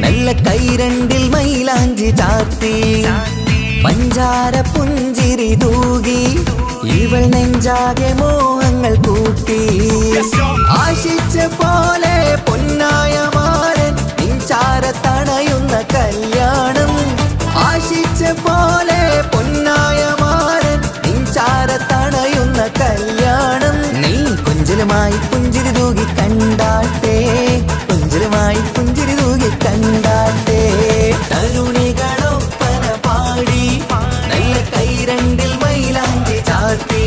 നല്ല കൈരണ്ടിൽ മൈലാഞ്ചി ചാർത്തി പഞ്ചാര പുഞ്ചിരി തൂകി ഇവൾ നെഞ്ചാകെ മോഹങ്ങൾ കൂട്ടി ആശിച്ച പോലെ പൊന്നായ മാരൻ നിഞ്ചാര തണയുന്ന കല്യാണം ആശിച്ച പോലെ പൊന്നായ മാരൻ നിഞ്ചാര തണയുന്ന കല്യാണം നീ കൊഞ്ചലുമായി പുഞ്ചിരി തൂകി കണ്ടാട്ടെ കൊഞ്ചലുമായി പുഞ്ചിരി തൂകി കണ്ടാട്ടെ തരുണികളൊപ്പന പാടി നല്ല കൈരണ്ടിൽ മൈലാഞ്ചി ചാർത്തി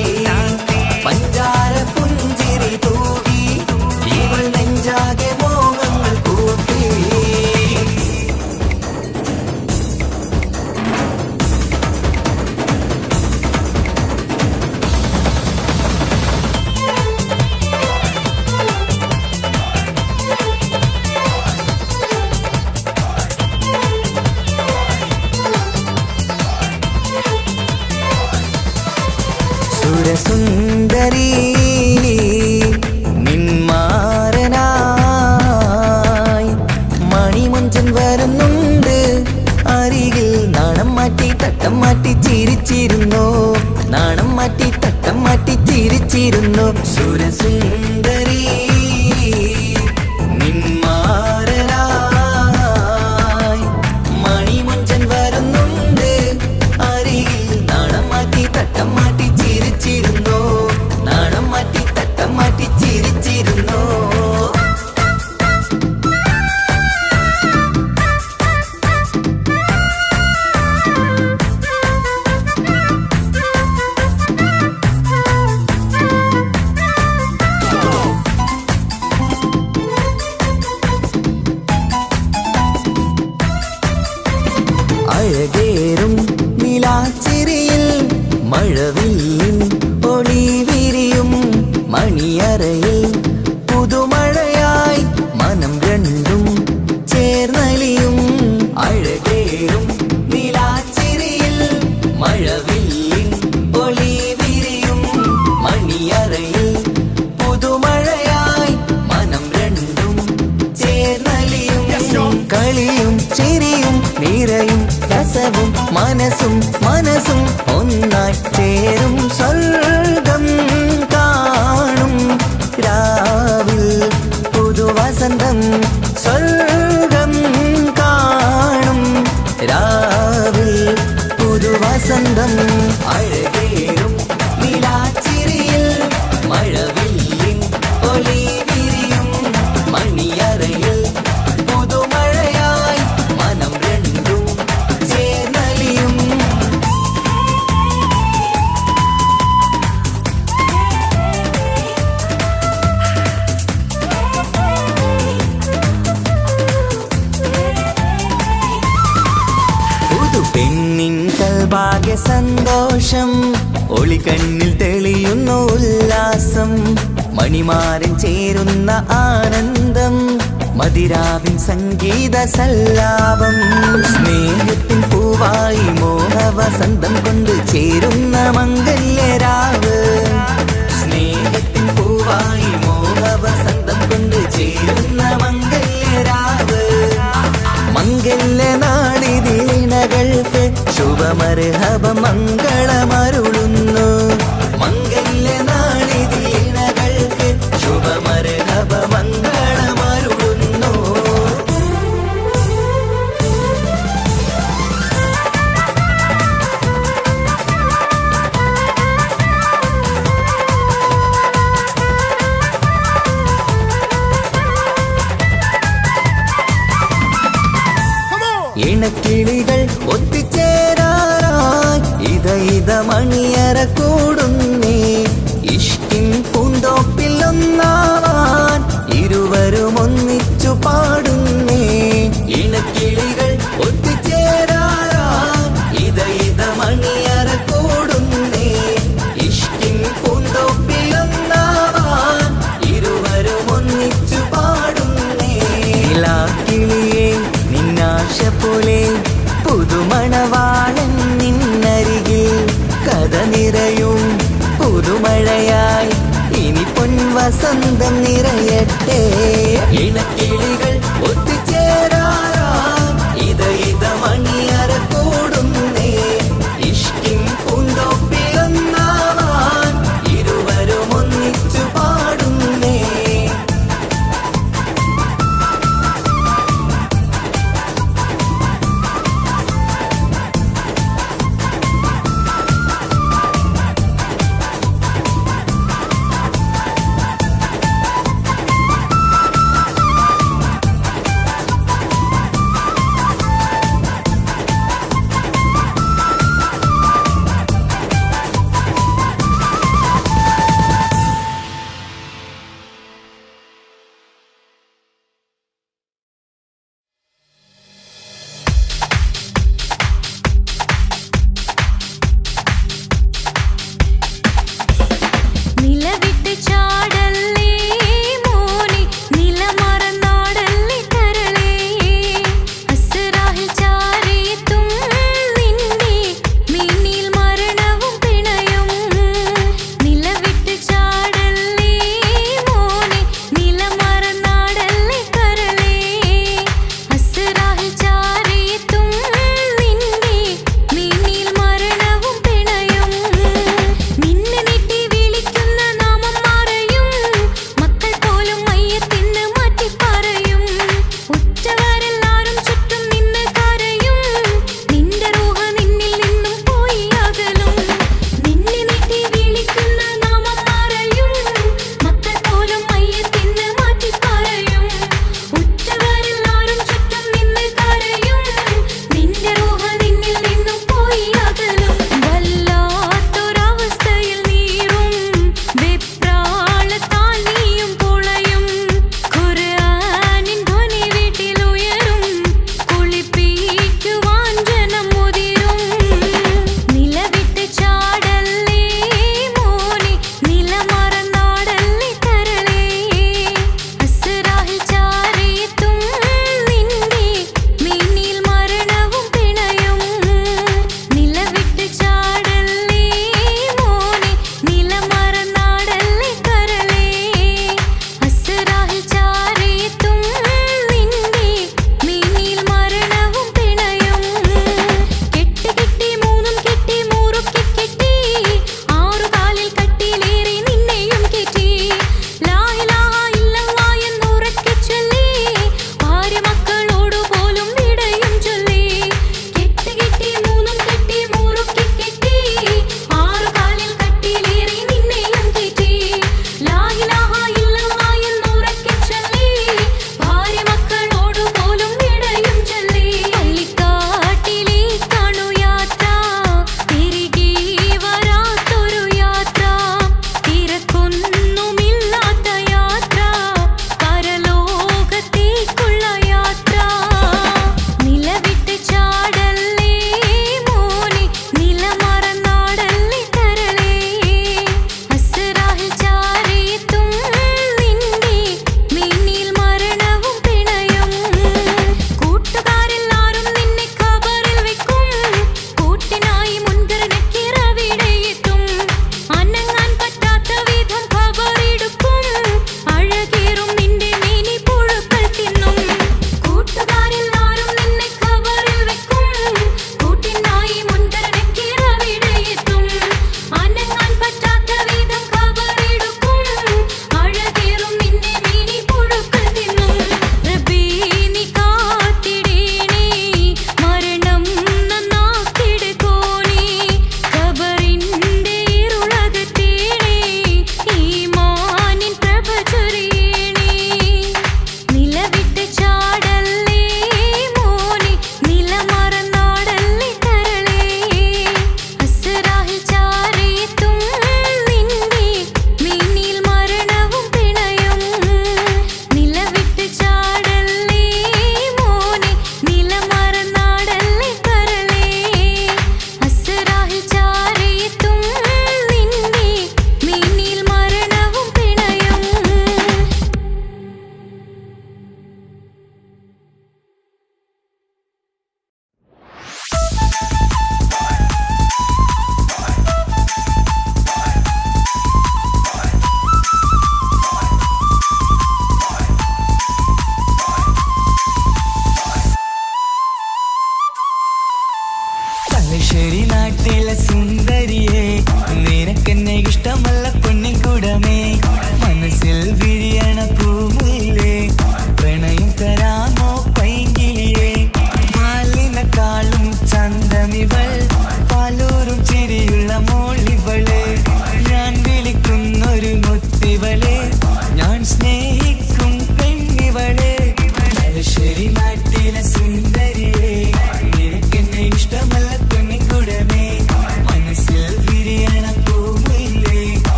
പഞ്ചാര പുഞ്ചിരി തൂകി ഇവൾ നെഞ്ചാകെ മോഹങ്ങൾ കൂട്ടി സുരസുന്ദരി നിന്മാരനായി മണിമുഞ്ചൻ വരുന്നുണ്ട് അരികിൽ നാണം മാറ്റി തട്ടം മാറ്റി ചിരിച്ചിരുന്നു നാണം മാറ്റി തട്ടം മാറ്റി ചിരിച്ചിരുന്നു സുരസുന്ദരി നിന്മാരനായി മണിമുഞ്ചൻ വരുന്നുണ്ട് അരികിൽ നാണം മാറ്റി തട്ടം മാറ്റി ചിരിച്ചിരുന്നു നാണം മാറ്റി തട്ടം മാറ്റി ചിരിച്ചിരുന്നു അഴകേറും നിലാച്ചിരിയിൽ മഴവില്ലിൻ ഒളി വിരിയും മണിയറയിൽ പുതുമഴയായി മനം രണ്ടും ചേർന്നലിയും അഴകേറും നിലാച്ചിരിയിൽ മഴവില്ലിൻ ഒളി വിരിയും മണിയറയിൽ പുതുമഴയായി മനം രണ്ടും ചേർന്നലിയും കളിയും ചിരിയും നിറയും രസവും മനസ്സും മനസ്സും ഒന്നായി ചേരും സ്വർഗം കാണും രാവിൽ പുതുവസന്തം സ്വർഗം കാണും രാവിൽ പുതുവസന്തം അഴകേറും നിലാച്ചിരിയിൽ മഴവില്ലിൻ ഒളി വിരിയും മണിയറയിൽ പുതുമഴയായി മനം രണ്ടും ചേർന്നലിയും പെണ്ണിൻ കൽഭാഗ്യ സന്തോഷം, ഒളികണ്ണിൽ തെളിയുന്നു ഉല്ലാസം, മണിമാരൻ ചേരുന്ന ആനന്ദം, മതിരാവിൻ സംഗീത സല്ലാപം. സ്നേഹത്തിൻ പൂവായി മോഹവസന്തം കൊണ്ട് ചേരുന്ന മംഗല്യരാവ്. സ്നേഹത്തിൻ പൂവായി മോഹവസന്തം കൊണ്ട് ചേരുന്ന മംഗല്യരാവ്. മംഗല്യനാളിതീണകൾക്ക് ശുഭമർഹബ മംഗളമരുളുന്നു. മംഗല്യനാളിതീണകൾക്ക് ശുഭമർഹബ മംഗളമരുളുന്നു. ഇണക്കിളികൾ ഒത്തുചേരാറായി ഇത മണിയറ കൂടുന്നേ. ഇഷ്കിൻ പൂന്തോപ്പിൽ ഒന്നാവാൻ ഇരുവരും ഒന്നിച്ചു പാടുന്നേ. ഇണക്കിളികൾ ഒത്തുചേരാറായി ഇത മണിയറ കൂടുന്നേ. ഇഷ്കിൻ പൂന്തോപ്പിൽ ഒന്നാവാൻ ഇരുവരും ഒന്നിച്ചു പാടുന്നേ. കിളിയേ നിന്നാശ പോലെ പുതുമണവാളൻ നിന്നരികിൽ കഥ നിറയും പുതുമഴയായി ഇനി പൊൻവസന്തം നിറയട്ടെ. ഇണക്കിളികൾ ഒത്തുചേരാറാം ഇത മണിയറ കൂടുന്നേ. ഇഷ്കിൻ പൂന്തോപ്പിലൊന്നാവാൻ ഇരുവരും ഒന്നിച്ചു പാടുന്നേ.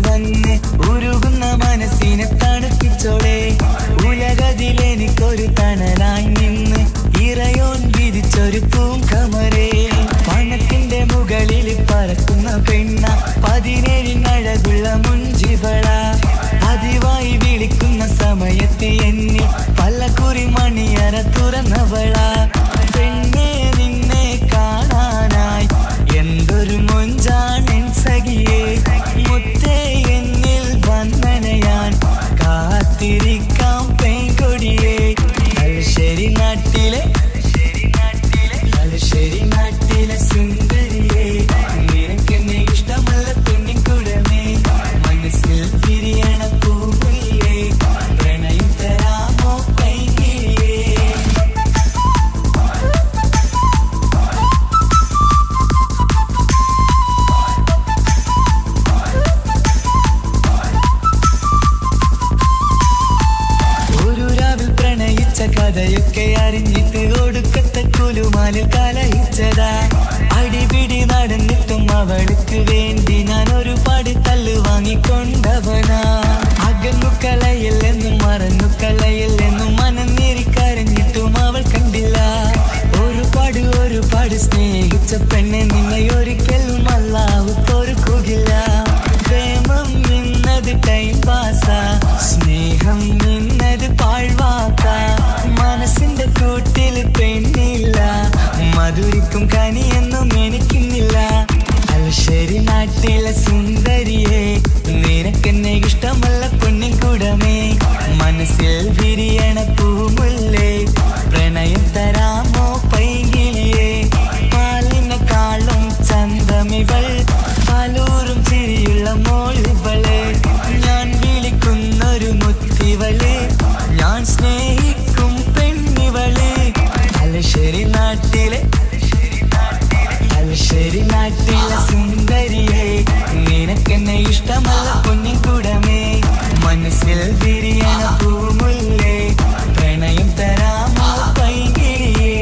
വന്ന് ഉരുകുന്ന മനസ്സിനെ തണുപ്പിച്ചോളെ. ഉലകതിലെനിക്കൊരു തണലായി നിന്ന് ഇറയോൻ വിധിച്ചൊരു പൂങ്കമരേ. പണത്തിന്റെ മുകളിൽ പറക്കുന്ന പെണ്ണ, 17 അഴകുള്ള മുഞ്ചിവള. പതിവായി വിളിക്കുന്ന സമയത്ത് എന്നിൽ പല്ലക്കുറി മണിയറ തുറന്നവള. പെണ്ണെ നിന്നെ കാണാനായി എന്തൊരു മൊഞ്ചാണെൻ സഖിയേ. മുത്തേ എന്നിൽ വന്നണയാൻ കാത്തിരിക്കാം പെൺകൊടിയേ. തലശ്ശേരി നാട്ടിലെ സുന്ദരിയേ, നിനക്കെന്നെ ഇഷ്ടമല്ല പെണ്ണിൻകുടമേ. മനസ്സിൽ വിരിയണ പൂവില്ലേ, പ്രണയം തരാമോ പൈകിളിയേ. ഒരു രാവിൽ പ്രണയിച്ച കഥയൊക്കെ അറിഞ്ഞിട്ട് ഒടുക്കത്തെ കുലുമാലിൽ കലഹിച്ചതാ. അടിപിടി നടന്നിട്ടും അവൾക്ക് വേണ്ടി ഞാൻ ഒരുപാട് തല്ല് വാങ്ങിക്കൊണ്ടവനാ. അകന്നു കളയില്ലെന്നും മറന്നു കളയില്ലെന്നും മനന്നേറിക്കരഞ്ഞിട്ടും അവൾ കണ്ടില്ല. ഒരുപാട് സ്നേഹിച്ച പെണ്ണെ, നിന്നെ ഒരിക്കലും അല്ലാഹു പൊറുക്കുകയില്ല. പ്രേമം നിന്നത് ടൈം പാസാ, സ്നേഹം നിന്നത് പാഴ്വാക്ക. മനസ്സിന്റെ കൂട്ടിൽ പെണ്ണില്ല, മധുരിക്കും കനിയൊന്നും എനിക്കുന്നില്ല. തലശ്ശേരി നാട്ടിലെ സുന്ദരിയെ, നിനക്കെന്നെ ഇഷ്ടമല്ല പെണ്ണിൻകുടമേ. മനസ്സിൽ വിരിയണ പൂമുല്ലേ, പ്രണയം തരാമോ പൈകിളിയേ. പാലിനെക്കാളും ചന്തമിവൾ, പാലൂറും ചിരിയുള്ള മോളിവള്. ഞാൻ വിളിക്കുന്നൊരു മുത്തിവള്, ഞാൻ സ്നേഹിക്കും പെണ്ണിവള്. തലശ്ശേരി നാട്ടിലെ സുന്ദരിയെ, നിനക്കെന്നെ ഇഷ്ടമല്ല പൊന്നിൻകുടമേ. മനസ്സിൽ വിരിയണ പൂമുല്ലേ, പ്രണയം തരാമോ പൈകിളിയേ.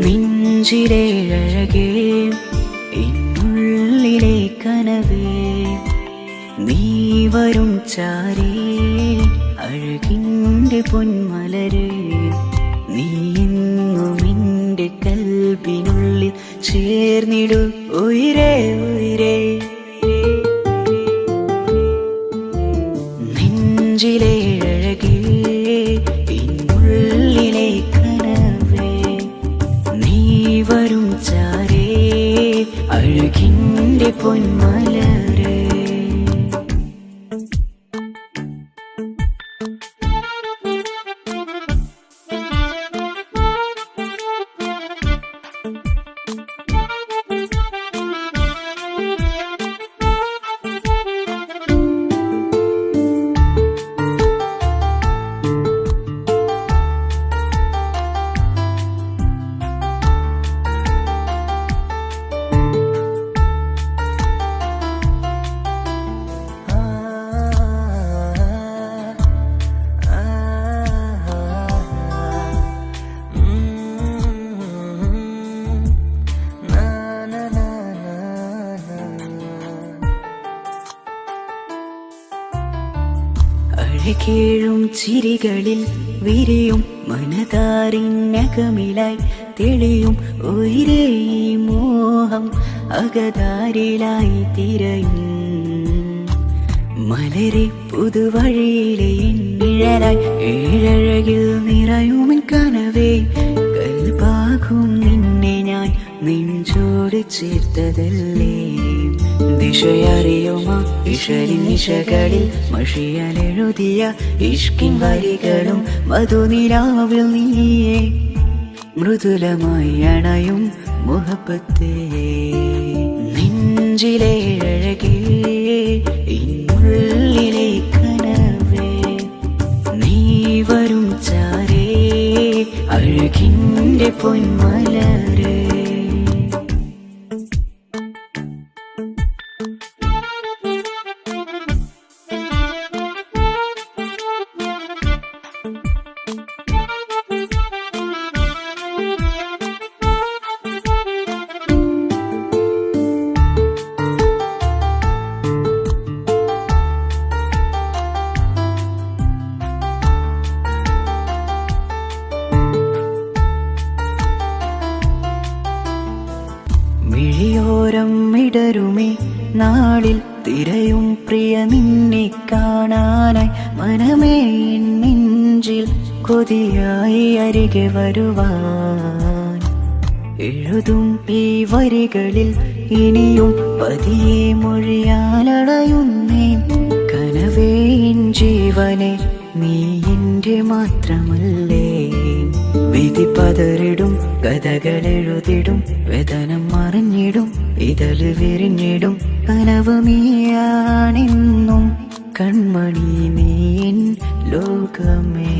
നെഞ്ചിലെ അഴകേ എന്നുള്ളിലെ കനവേ നീ വരും ചാരേ അഴകിൻ്റെ പൊന്മലരേ നീ എന്നും എൻ്റെ കൽബിനുള്ളിൽ ചേർന്നിടു ഉയിരേ ഉയിരേ നെഞ്ചിലെ അഴകേ എന്നുള്ളിലെ കനവേ നീ വരും ചാരേ അഴകിൻ്റെ പൊന്മലരേ അഴകേഴും ചിരികളിൽ വിരിയും മനതാരിനകമിലായി തെളിയും ഉയിരേ ഈ മോഹം അകതാരിലായി തിരയും മലരെ പുതുവഴിയിലെ നിഴലായി ഏഴഴകിൽ നിറയുമൻ കനവേ കൽപാകും നിന്നെ ഞാൻ നെഞ്ചോട് ചേർത്തതല്ലേ ദിശയറിയുമോ ഇഷലിൻ നിശകളിൽ മഷിയാലെഴുതിയ ഇഷ്കിൻ വരികളും മധുനിലാവിൽ നീയേ മൃദുലമായി അണയും മുഹബത്തേ നെഞ്ചിലെ അഴകേ ഇന്നുള്ളിലെ കനവേ നീ വരും ചാരേ അഴകിൻ്റെ പൊന്മലരേ മിഴിയോരം ഇടരുമേ നാളിൽ തിരയും പ്രിയ നിന്നെ കാണാനായി മനമേ നെഞ്ചിൽ കൊതിയായി അരികെ വരുവാൻ എഴുതും ഈ വരികളിൽ ഇനിയും പതിയെ മൊഴിയാലടയുന്നേ കനവേ എൻ ജീവനെ നീ എൻ്റെ മാത്രമല്ലേ വിധി പതറിടും കഥകളെഴുതിടും വേദനം മറിഞ്ഞിടും ഇതള് വിരിഞ്ഞിടും കനവ് നീയാണെന്നും കൺമണി നീ എൻ ലോകമേ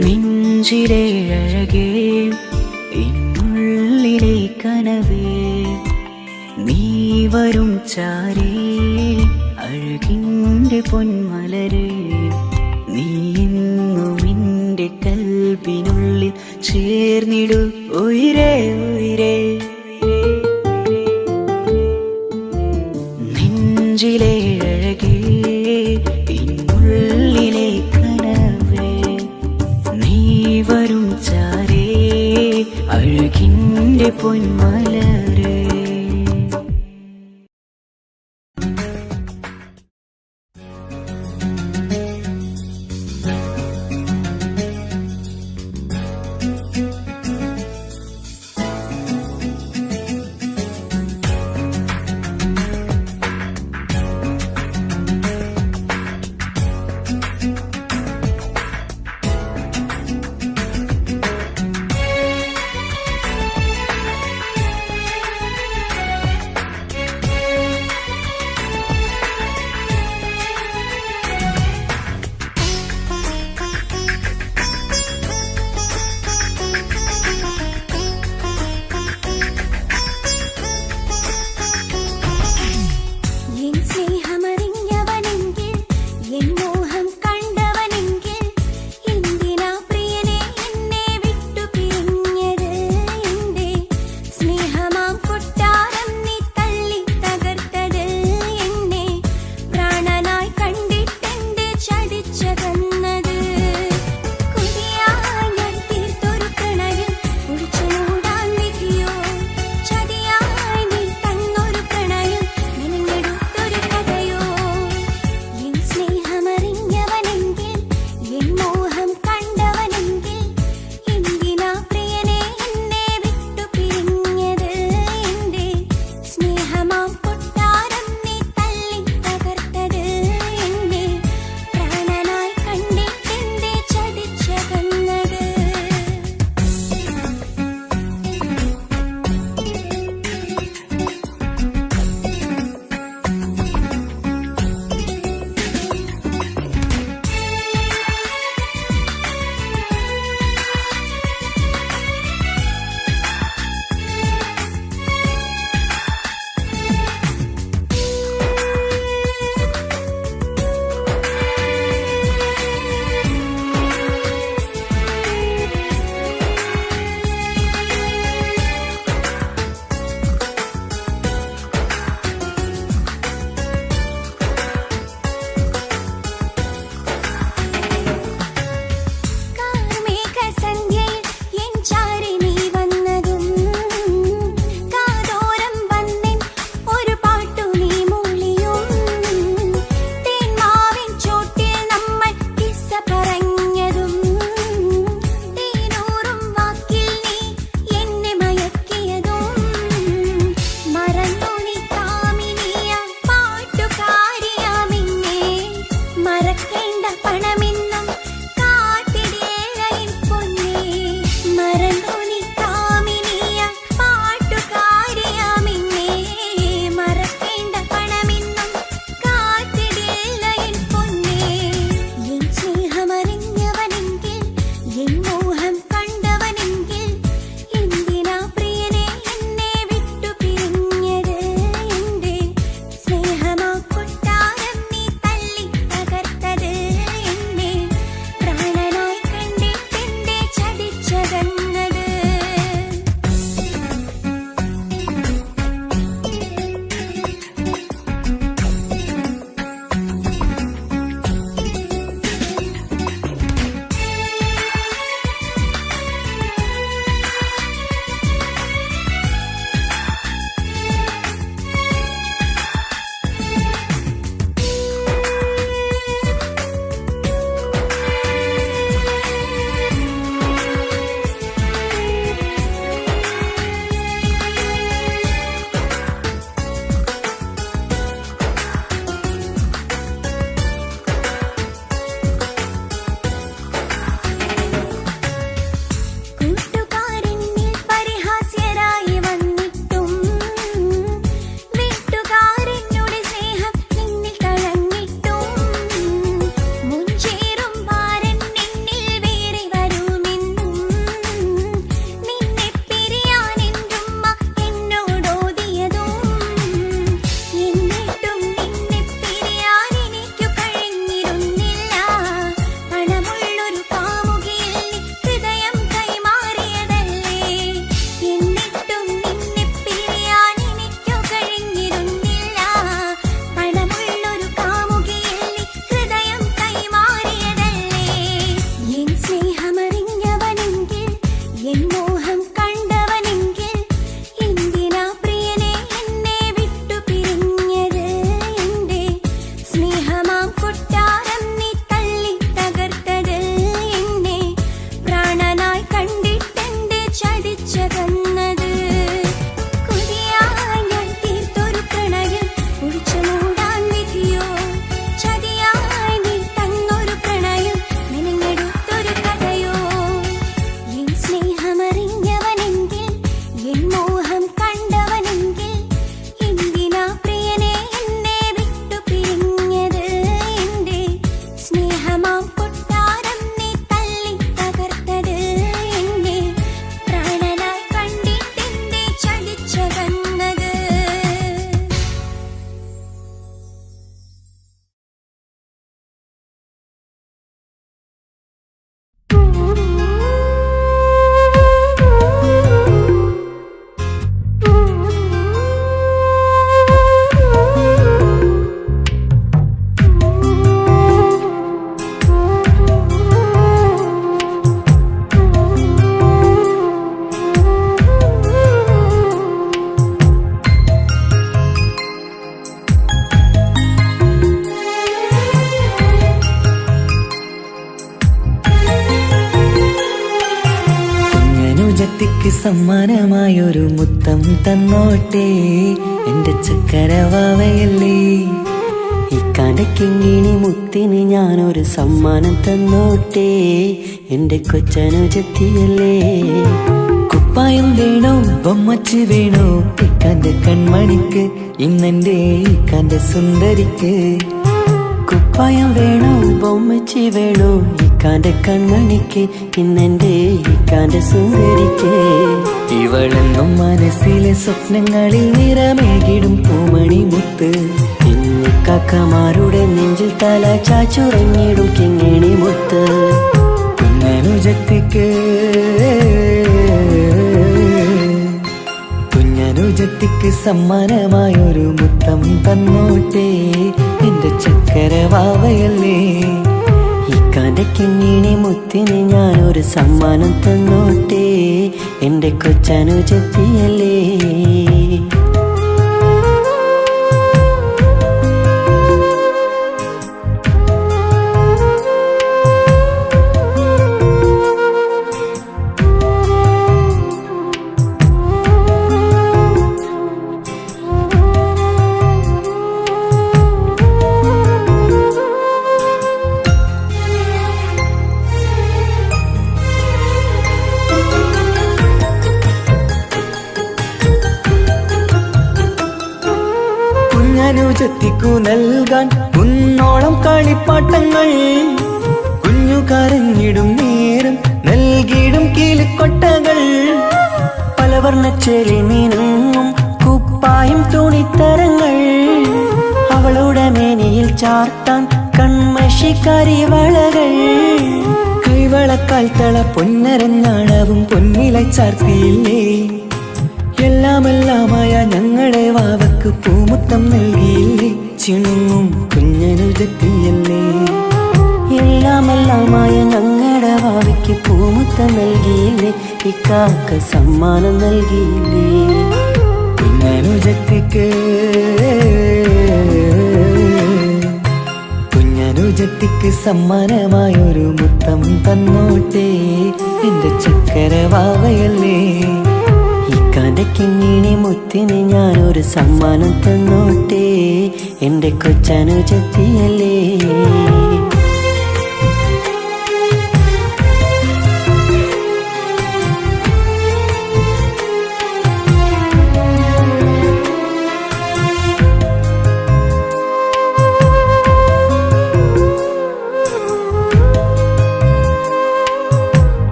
നെഞ്ചിലെ അഴകേ എന്നുള്ളിലെ കനവേ നീ വരും ചാരേ അഴകിൻ്റെ പൊന്മലരേ നീ എന്നും എൻ്റെ കൽബിനുള്ളിൽ ചേർന്നിടു ഉയിരേ ഉയിരേ നെഞ്ചിലെ അഴകേ എന്നുള്ളിലെ കനവേ നീ വരും ചാരേ അഴകിൻ്റെ പൊന്മലരേ സ്നേഹമറിഞ്ഞവനെങ്കിൽ എൻ മോഹം കണ്ടവനെങ്കിൽ എന്തിനാ പ്രിയനെ എന്നെ വിട്ടു പിരിഞ്ഞത് എന്റെ സ്നേഹമാം കൊട്ടാരം നീ തള്ളി തകർത്തത് എന്നെ പ്രാണനായി കണ്ടിട്ടെന്റെ ചതിച്ചതെന്നത് കൊതിയായി ഞാൻ തീർത്തൊരു പ്രണയം കുഴിച്ചു മൂടാൻ വിധിയോ ചതിയായി നീ തന്നൊരു പ്രണയം മെനഞ്ഞെടുത്തൊരു കഥയോ അനുജത്തിക്ക് സമ്മാനമായൊരു മുത്തം തന്നോട്ടെ എന്റെ ചക്കരവാവയല്ലേ. ഇക്കാന്റെ കിങ്ങിണി മുത്തിന് ഞാനൊരു സമ്മാനം തന്നോട്ടെ എന്റെ കൊച്ചനുജത്തിയല്ലേ. കുപ്പായം വേണോ ബൊമ്മച്ച് വേണോ ഇക്കാന്റെ കൺമണിക്ക് ഇന്നെന്റെ ഇക്കാന്റെ സുന്ദരിക്ക്. കുപ്പായം വേണോ ബൊമ്മച്ചി വേണോ ഇക്കാന്റെ കൺമണിക്ക് ഇന്നെന്റെ ഇക്കാന്റെ സുന്ദരിക്ക്. ഇവളെന്നും മനസ്സിലെ സ്വപ്നങ്ങളിൽ നിറമേകിടും പൂമണി മുത്ത്. ഇന്നിക്കാക്കമാരുടെ നെഞ്ചിൽ തല ചാച്ചുറങ്ങിടും കിങ്ങിണി മുത്ത്. കുഞ്ഞനുജത്തിക്ക് സമ്മാനമായൊരു മുത്തം തന്നോട്ടെ എന്റെ ചക്കരവാവയല്ലേ. ഇക്കാന്റെ കിങ്ങിണി മുത്തിന് ഞാനൊരു സമ്മാനം തന്നോട്ടെ എന്റെ കൊച്ചനുജത്തിയല്ലേ. കുഞ്ഞനുജത്തിക്കു നൽകാൻ കുന്നോളം കളിപ്പാട്ടങ്ങൾ. കുഞ്ഞു കരഞ്ഞിടും നേരം നൽകിയിടും കീലിക്കൊട്ടകൾ. പലവർണ്ണച്ചേലി മീനും കുപ്പായും തുണിത്തരങ്ങൾ. അവളുടെ മേനിയിൽ ചാർത്താൻ കൺമഷിക്കാരി വളകൾ. കൈവളക്കാൽ തള പൊന്നരഞ്ഞാണവും പൊന്നില ചാർത്തിയില്ലേ. എല്ലാമെല്ലാമായ ഞങ്ങളുടെ വാവക്ക് പൂമുത്തം നൽകിയില്ലേ. ചിണുങ്ങും കുഞ്ഞനുജത്തിയല്ലേ. എല്ലാമെല്ലാമായ ഞങ്ങളുടെ വാവയ്ക്ക് പൂമുത്തം നൽകിയില്ലേ. ഇക്കാക്ക സമ്മാനം നൽകിയില്ലേ. കുഞ്ഞനുജത്തിക്ക് സമ്മാനമായൊരു മുത്തം തന്നോട്ടെ എന്റെ ചക്കരവാവയല്ലേ. ഇക്കാന്റെ കിങ്ങിണി മുത്തിന് ഞാനൊരു സമ്മാനം തന്നോട്ടെ എന്റെ കൊച്ചനുജത്തിയല്ലേ.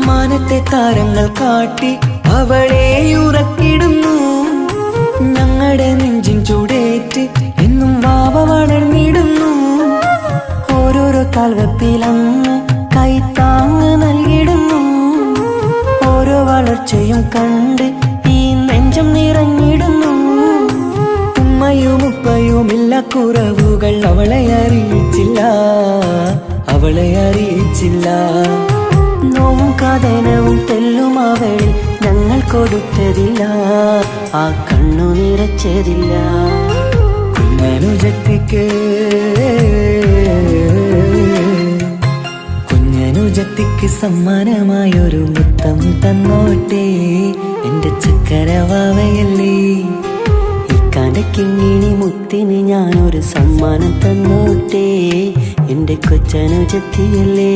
മാനത്തെ താരങ്ങൾ കാട്ടി അവളെ ഉറക്കിടുന്നു. ഞങ്ങളുടെ നെഞ്ചിൻ ചൂടേറ്റ് എന്നും വാവ വളർന്നിടുന്നു. ഓരോരോ കാൽവെപ്പിലങ്ങ് കൈത്താങ്ങ് നൽകിടുന്നു. ഓരോ വളർച്ചയും കണ്ട് ഈ നെഞ്ചം നിറഞ്ഞിടുന്നു. ഉമ്മയും ഉപ്പയുമില്ല കുറവുകൾ അവളെ അറിയിച്ചില്ല. നോവും കഥനവും തെല്ലും അവളിൽ ഞങ്ങൾ കൊടുത്തതില്ല. ആ കണ്ണു നിറച്ചതില്ല. കുഞ്ഞനുജത്തിക്ക് സമ്മാനമായൊരു മുത്തം തന്നോട്ടെ എന്റെ ചക്കരവാവയല്ലേ. ഇക്കാന്റെ കിങ്ങിണി മുത്തിന് ഞാനൊരു സമ്മാനം തന്നോട്ടെ എന്റെ കൊച്ചനുജത്തിയല്ലേ.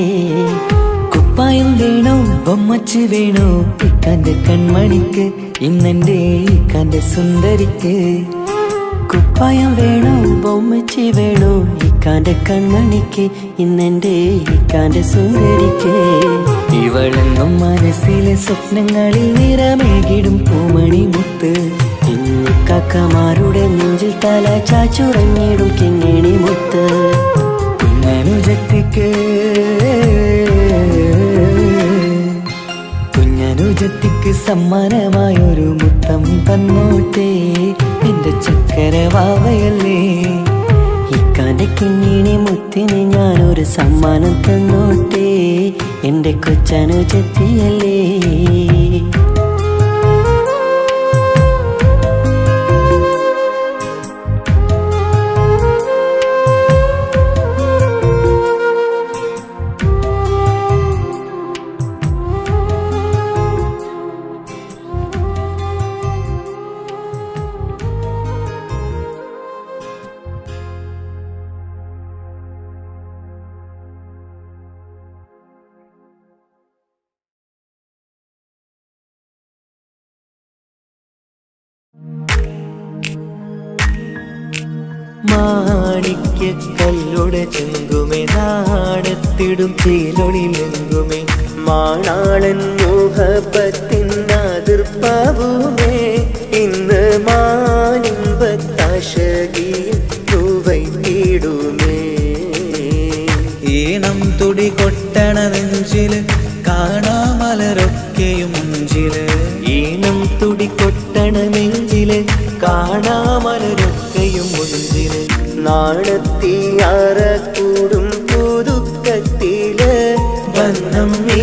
കുപ്പായം വേണോ ബൊമ്മച്ച് വേണോ ഇക്കാന്റെ കൺമണിക്ക് ഇന്നെന്റെ ഇക്കാന്റെ സുന്ദരിക്ക്. കുപ്പായം വേണോ ബൊമ്മച്ചി വേണോ ഇക്കാന്റെ കൺമണിക്ക് ഇന്നെന്റെ ഇക്കാന്റെ സുന്ദരിക്ക്. ഇവളെന്നും മനസ്സിലെ സ്വപ്നങ്ങളിൽ നിറമേകിടും പൂമണി മുത്ത്. ഇന്നിക്കാക്കമാരുടെ നെഞ്ചിൽ തല ചാച്ചുറങ്ങിടും കിങ്ങിണി മുത്ത്. കുഞ്ഞനുജത്തിക്ക് സമ്മാനമായൊരു മുത്തം തന്നോട്ടെ എന്റെ ചക്കരവാവയല്ലേ. ഇക്കാന്റെ കിങ്ങിണി മുത്തിന് ഞാനൊരു സമ്മാനം തന്നോട്ടെ എന്റെ കൊച്ചനുജത്തിയല്ലേ. മാണിക്യ കല്ലുടെ ചെങ്കുമേ നാണത്തിടും ചീലൊളിലെങ്കുമേ മാണാളൻ മോഹപ്പത്തിനാതിർപ്പാവുമേ ഇന്ന് മാനിമ്പത്താശകിയിൽ തൂവൈത്തിടുമേ ഈണം തുടി കൊട്ടണ നെഞ്ചില് കാണാമലരൊക്കെയും മുഞ്ചില് ഈണം തുടികൊട്ടണ നെഞ്ചില് കാണാമലരൊക്കെയും മുഞ്ചില് നാണത്തിയാറ കൂടും പുതുക്കത്തില് ബന്ധം നീ